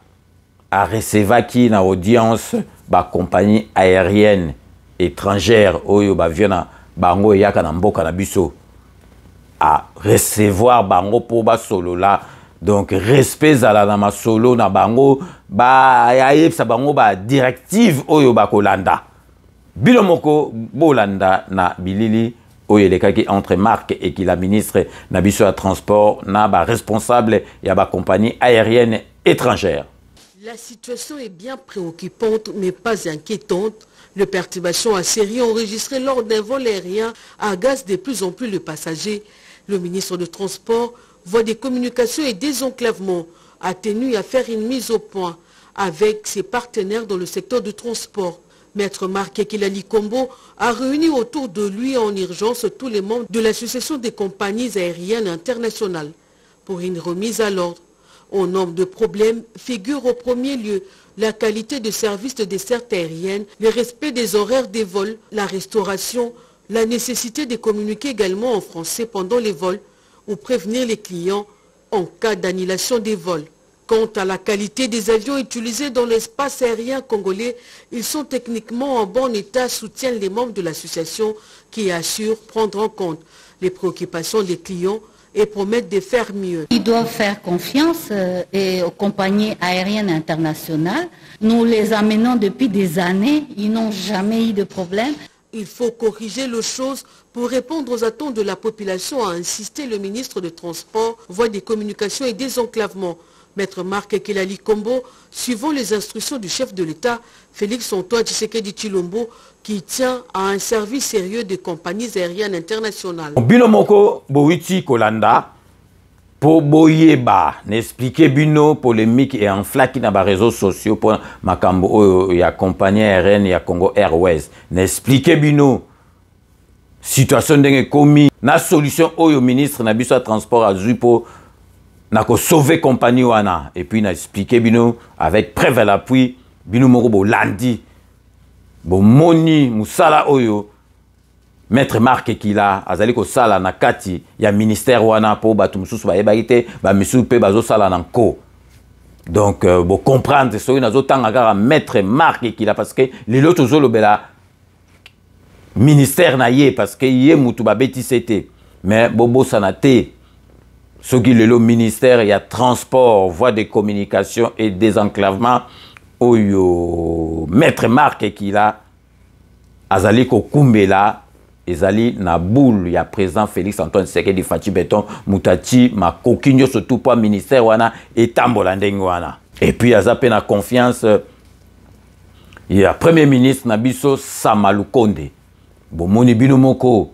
a recevé qui na audience ba compagnie aérienne étrangère oyo ba viena bango yaka na mboka na biso a recevoir bango pour ba solo là. Donc respect zala na masolo na bango ba yayebsa bango ba directive oyo ba kolanda bilomoko bolanda na bilili oyo lekaki entre Marc et qui la ministre na biso à transport na ba responsable ya ba compagnie aérienne étrangère. La situation est bien préoccupante, mais pas inquiétante. Les perturbations assez sérieuses enregistrées lors d'un vol aérien agacent de plus en plus les passagers. Le ministre des Transports voit des communications et désenclavements attenus à faire une mise au point avec ses partenaires dans le secteur du transport. Maître Marc Ekilali Kombo a réuni autour de lui en urgence tous les membres de l'association des compagnies aériennes internationales pour une remise à l'ordre. Au nombre de problèmes figure au premier lieu la qualité de service de desserte aérienne, le respect des horaires des vols, la restauration, la nécessité de communiquer également en français pendant les vols ou prévenir les clients en cas d'annulation des vols. Quant à la qualité des avions utilisés dans l'espace aérien congolais, ils sont techniquement en bon état, soutiennent les membres de l'association qui assurent prendre en compte les préoccupations des clients et promettent de faire mieux. Ils doivent faire confiance aux compagnies aériennes internationales. Nous les amenons depuis des années, ils n'ont jamais eu de problème. Il faut corriger les choses pour répondre aux attentes de la population, a insisté le ministre des Transports, voie des communications et désenclavement. Maître Marc Ekilali Kombo, suivant les instructions du chef de l'État, Félix-Antoine Tshisekedi Tshilombo, qui tient à un service sérieux des compagnies aériennes internationales. Binomoko Boiti Kolanda, pour Boyeba, n'expliquer Bino polémique et enflaqué dans les réseaux sociaux pour Makambo, il y a compagnie aérienne, il y a Congo Airways. N'expliquer Bino, situation de commis, la solution au ministre Nabiso Transport à Zupo, n'a qu'à sauver compagnie wana et puis n'a expliqué Bino avec preuve à l'appui Bino Morobo Landi bon moni musala oyo maître Marc Ekila azali ko sala na kati ya ministère wana po batu mususu ba yebite ba misu pe bazo sala na nko donc bo comprendre so nazo tanga kaka maître Marc Ekila parce que lelo tozolo bela ministère na ye parce que ye mutu ba beti c'était mais bobo sanate ce qui est le ministère, il y a transport, voie de communication et désenclavement. Oyo, maître Marc qui là, Azaliko Kumbela, ezali na boule ya président Félix Antoine Tshisekedi Faci Beton Mutati makokinyo surtout pour ministère wana etambola ndenge wana. Et puis aza pe na confiance ya premier ministre Nabiso Samalukonde. Bomoni bino moko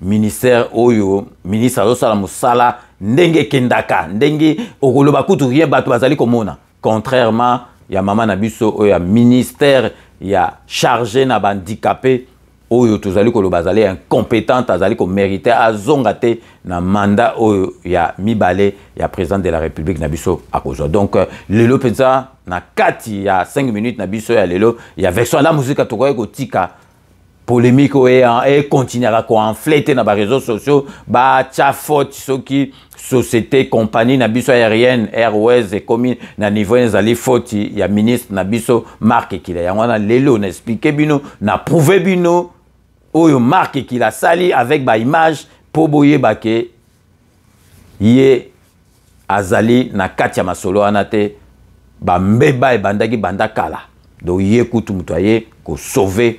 ministère oyo ministre azosala musala ndenge kendaka ndenge okoloba kutu rien bato bazali komona contrairement ya mama Nabiso oyo ya ministère ya chargé na bandicapé oyo tozali koloba azali incompétente azali ko mériter azongate na mandat oyo ya mibale ya président de la République Nabiso akozwa. Donc lelo penza na kati ya 5 minutes Nabiso ya lelo ya version la musique tokoye kotika polémique et continuera à enfler dans les réseaux sociaux ba faute soki société compagnie nabiso aérienne Airways et comme na niveau ezali faute ya ministre nabiso marque qu'il a wana lelo na expliquer bino na prouver bino oyo marque qu'il a sali avec ba image pour boyer baké ye azali na kati ya masolo anate ba mbeba e bandaki bandakala do ye kutu mutoye ko sauver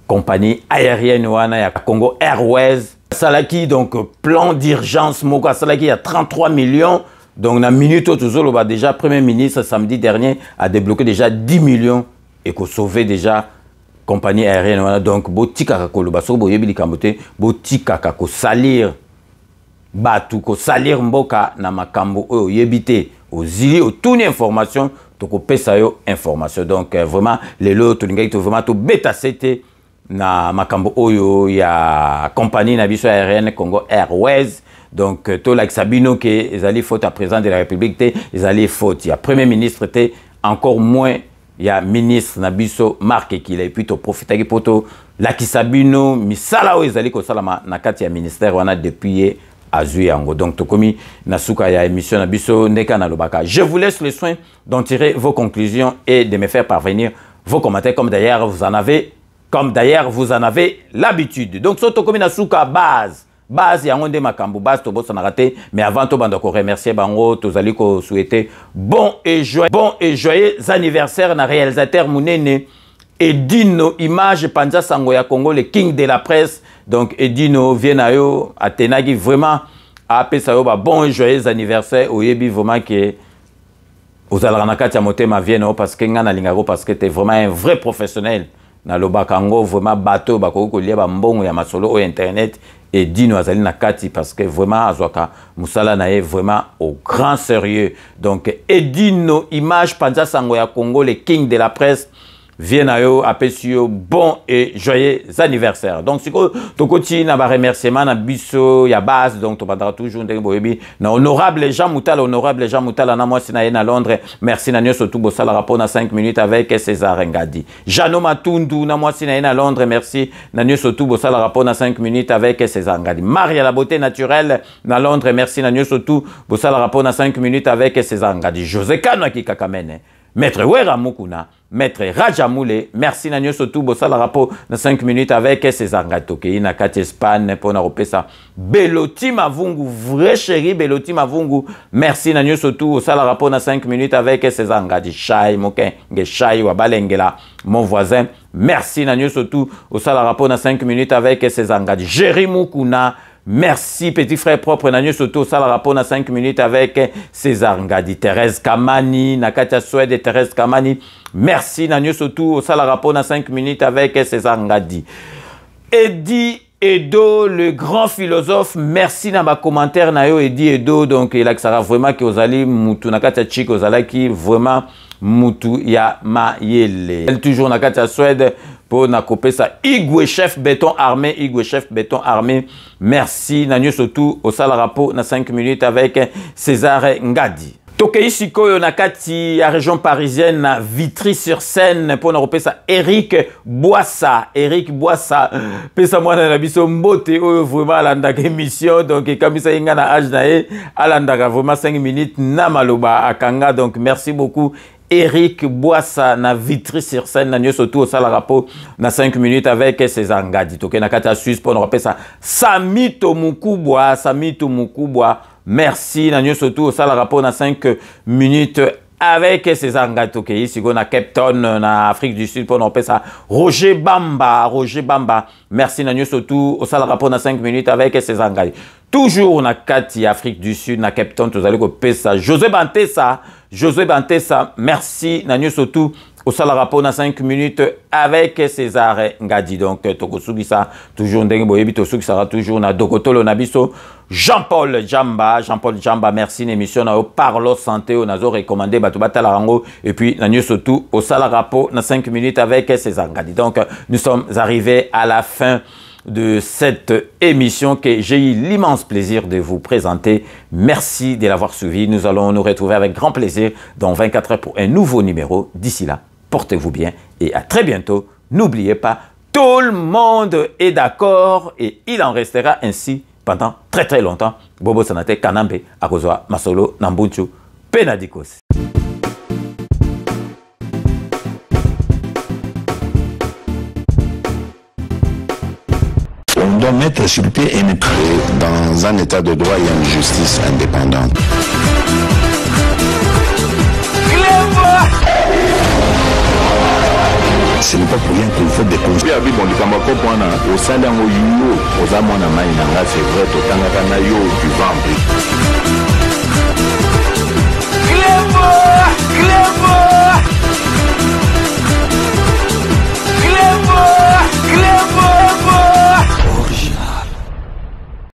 compagnie aérienne wana ya Congo Airways salaki donc plan d'urgence moko salaki ya 33 millions donc na minute toujours le déjà premier ministre samedi dernier a débloqué déjà 10 millions et ko sauver déjà compagnie aérienne wana donc botika ko lo baso boyebi likambote botika ko salir batu ko salir mboka na makambo oyo yebite ozili otuni information to ko pesa yo information donc vraiment les lots to ngai to vraiment to beta c'était na makambo oyo ya compagnie na biso aérienne Congo Airways donc to like sabino que ezali faute à président de la République te ezali faute ya premier ministre te encore moins ya ministre na biso marque qu'il a puis to profiter poto la kisabino misala o ezali ko salama na kati ya ministère wana depuis azui yango donc to komi na suka ya émission na biso ndeka na lobaka. Je vous laisse le soin d'en tirer vos conclusions et de me faire parvenir vos commentaires comme d'ailleurs vous en avez l'habitude. Donc, soto comme nasuka base ya ngonde makambu base to bossa na raté mais avant to banda ko remercier bango to zali ko souhaiter bon et joyeux anniversaire na réalisateur munene Edino Image Panza Sango ya Congo le king de la presse. Donc Edino vienayo atenagi vraiment a pesa yo ba bon et joyeux anniversaire oyebi vraiment que aux alaranakati ya motema vieno parce que ngana lingaro parce que tu es vraiment un vrai professionnel. Na lobakango vraiment bateau bako ko lieba mbongo ya masolo au internet et Dino azali na kati parce que vraiment azwaka musala na ye vraiment au grand sérieux. Donc Edino Image Panza Sango ya Congo le king de la presse Vienayo apesio bon et joyeux anniversaire. Donc si tokoti na ba remerciement na biso ya base donc to bandara toujours ndenge boyebi na honorable Jean Moutala na moi sina na Londres. Merci na nyoso tout bosala rapport na 5 minutes avec César Ngadi. Jano Matundu na moi sina na Londres. Merci na nyoso tout bosala rapport na 5 minutes avec César Ngadi. Maria la beauté naturelle na Londres. Merci na nyoso tout bosala rapport na 5 minutes avec César Ngadi. José Kano ki kakamene. Maître Wera Mukuna, Maître Rajamoule, merci Nanyo Sotou, Bossala Rapo, na 5 minutes avec César Ngatoke, na Kati Espagne, pour na repesa. Beloti Mavungu, vrai chéri, Beloti Mavungu, merci Nanyo Sotou, Bossala Rapo, na 5 minutes avec César Ngadi, Chai, Moken, Chai, Wabalengela, mon voisin, merci Nanyo Sotou, Bossala Rapo, na 5 minutes avec César Ngadi, Jerry Mukuna, merci petit frère propre Nanyo Soto ça la rapport na 5 minutes avec César Ngadi. Thérèse Kamani Nakatia Suède et Thérèse Kamani merci Nanyo Soto ça la rapport na 5 minutes avec César Ngadi. Eddie Edo le grand philosophe merci na ba commentaire na yo Eddie Edo donc il a que ça vraiment que ozali mutu Nakatia Chico ozala qui vraiment mutu ya mayele elle toujours Nakatia Suède pour nakopesa Igwe chef béton armé merci Nanyo Sotou au salarapo na 5 minutes avec César Ngadi. Tokei sikoyo nakati ya région parisienne na Vitry-sur-Seine pour nakopesa Eric Boissa pesa mwana na biso mbote oyo vraiment alandaka émission donc kamisa inga na âge na e alandaka vraiment 5 minutes na maloba akanga donc merci beaucoup Eric Boissa na Vitry-sur-Seine na nyoso tout au salarapo na 5 minutes avec César Ngadi. Toke na kata Suisse pour nous rappeler ça. Samito Mukubwa merci na nyoso tout au salarapo na 5 minutes avec César Ngatokei, si on a Captain en Afrique du Sud, pour nous ça. Roger Bamba. Merci Nanyo surtout au salle rapport dans 5 minutes avec César Ngatokei. Toujours na Kati Afrique du Sud, na Captain, vous allez couper ça. José Bantessa, merci Nanyo surtout au salle rapport dans 5 minutes avec César Ngadi. Donc Tokosugi ça toujours ndenge boyebi Tokosugi sera toujours na Dokotolo Nabiso. Jean-Paul Jamba, merci l'émission na Parlo Santé on a recommandé Batubata Larango et puis Nanyo surtout au salle rapport dans 5 minutes avec César Ngadi. Donc nous sommes arrivés à la fin de cette émission que j'ai eu l'immense plaisir de vous présenter. Merci de l'avoir suivi. Nous allons nous retrouver avec grand plaisir dans 24 heures pour un nouveau numéro. D'ici là, portez-vous bien et à très bientôt. N'oubliez pas, tout le monde est d'accord et il en restera ainsi pendant très très longtemps. Bobo Sanate Kanambe, Akozwa, Masolo, Nambunchu, Penadikos. On doit mettre sur pied et dans un état de droit, il y a une justice indépendante. Ce n'est pas pour rien qu'il faut des conseils. C'est vrai,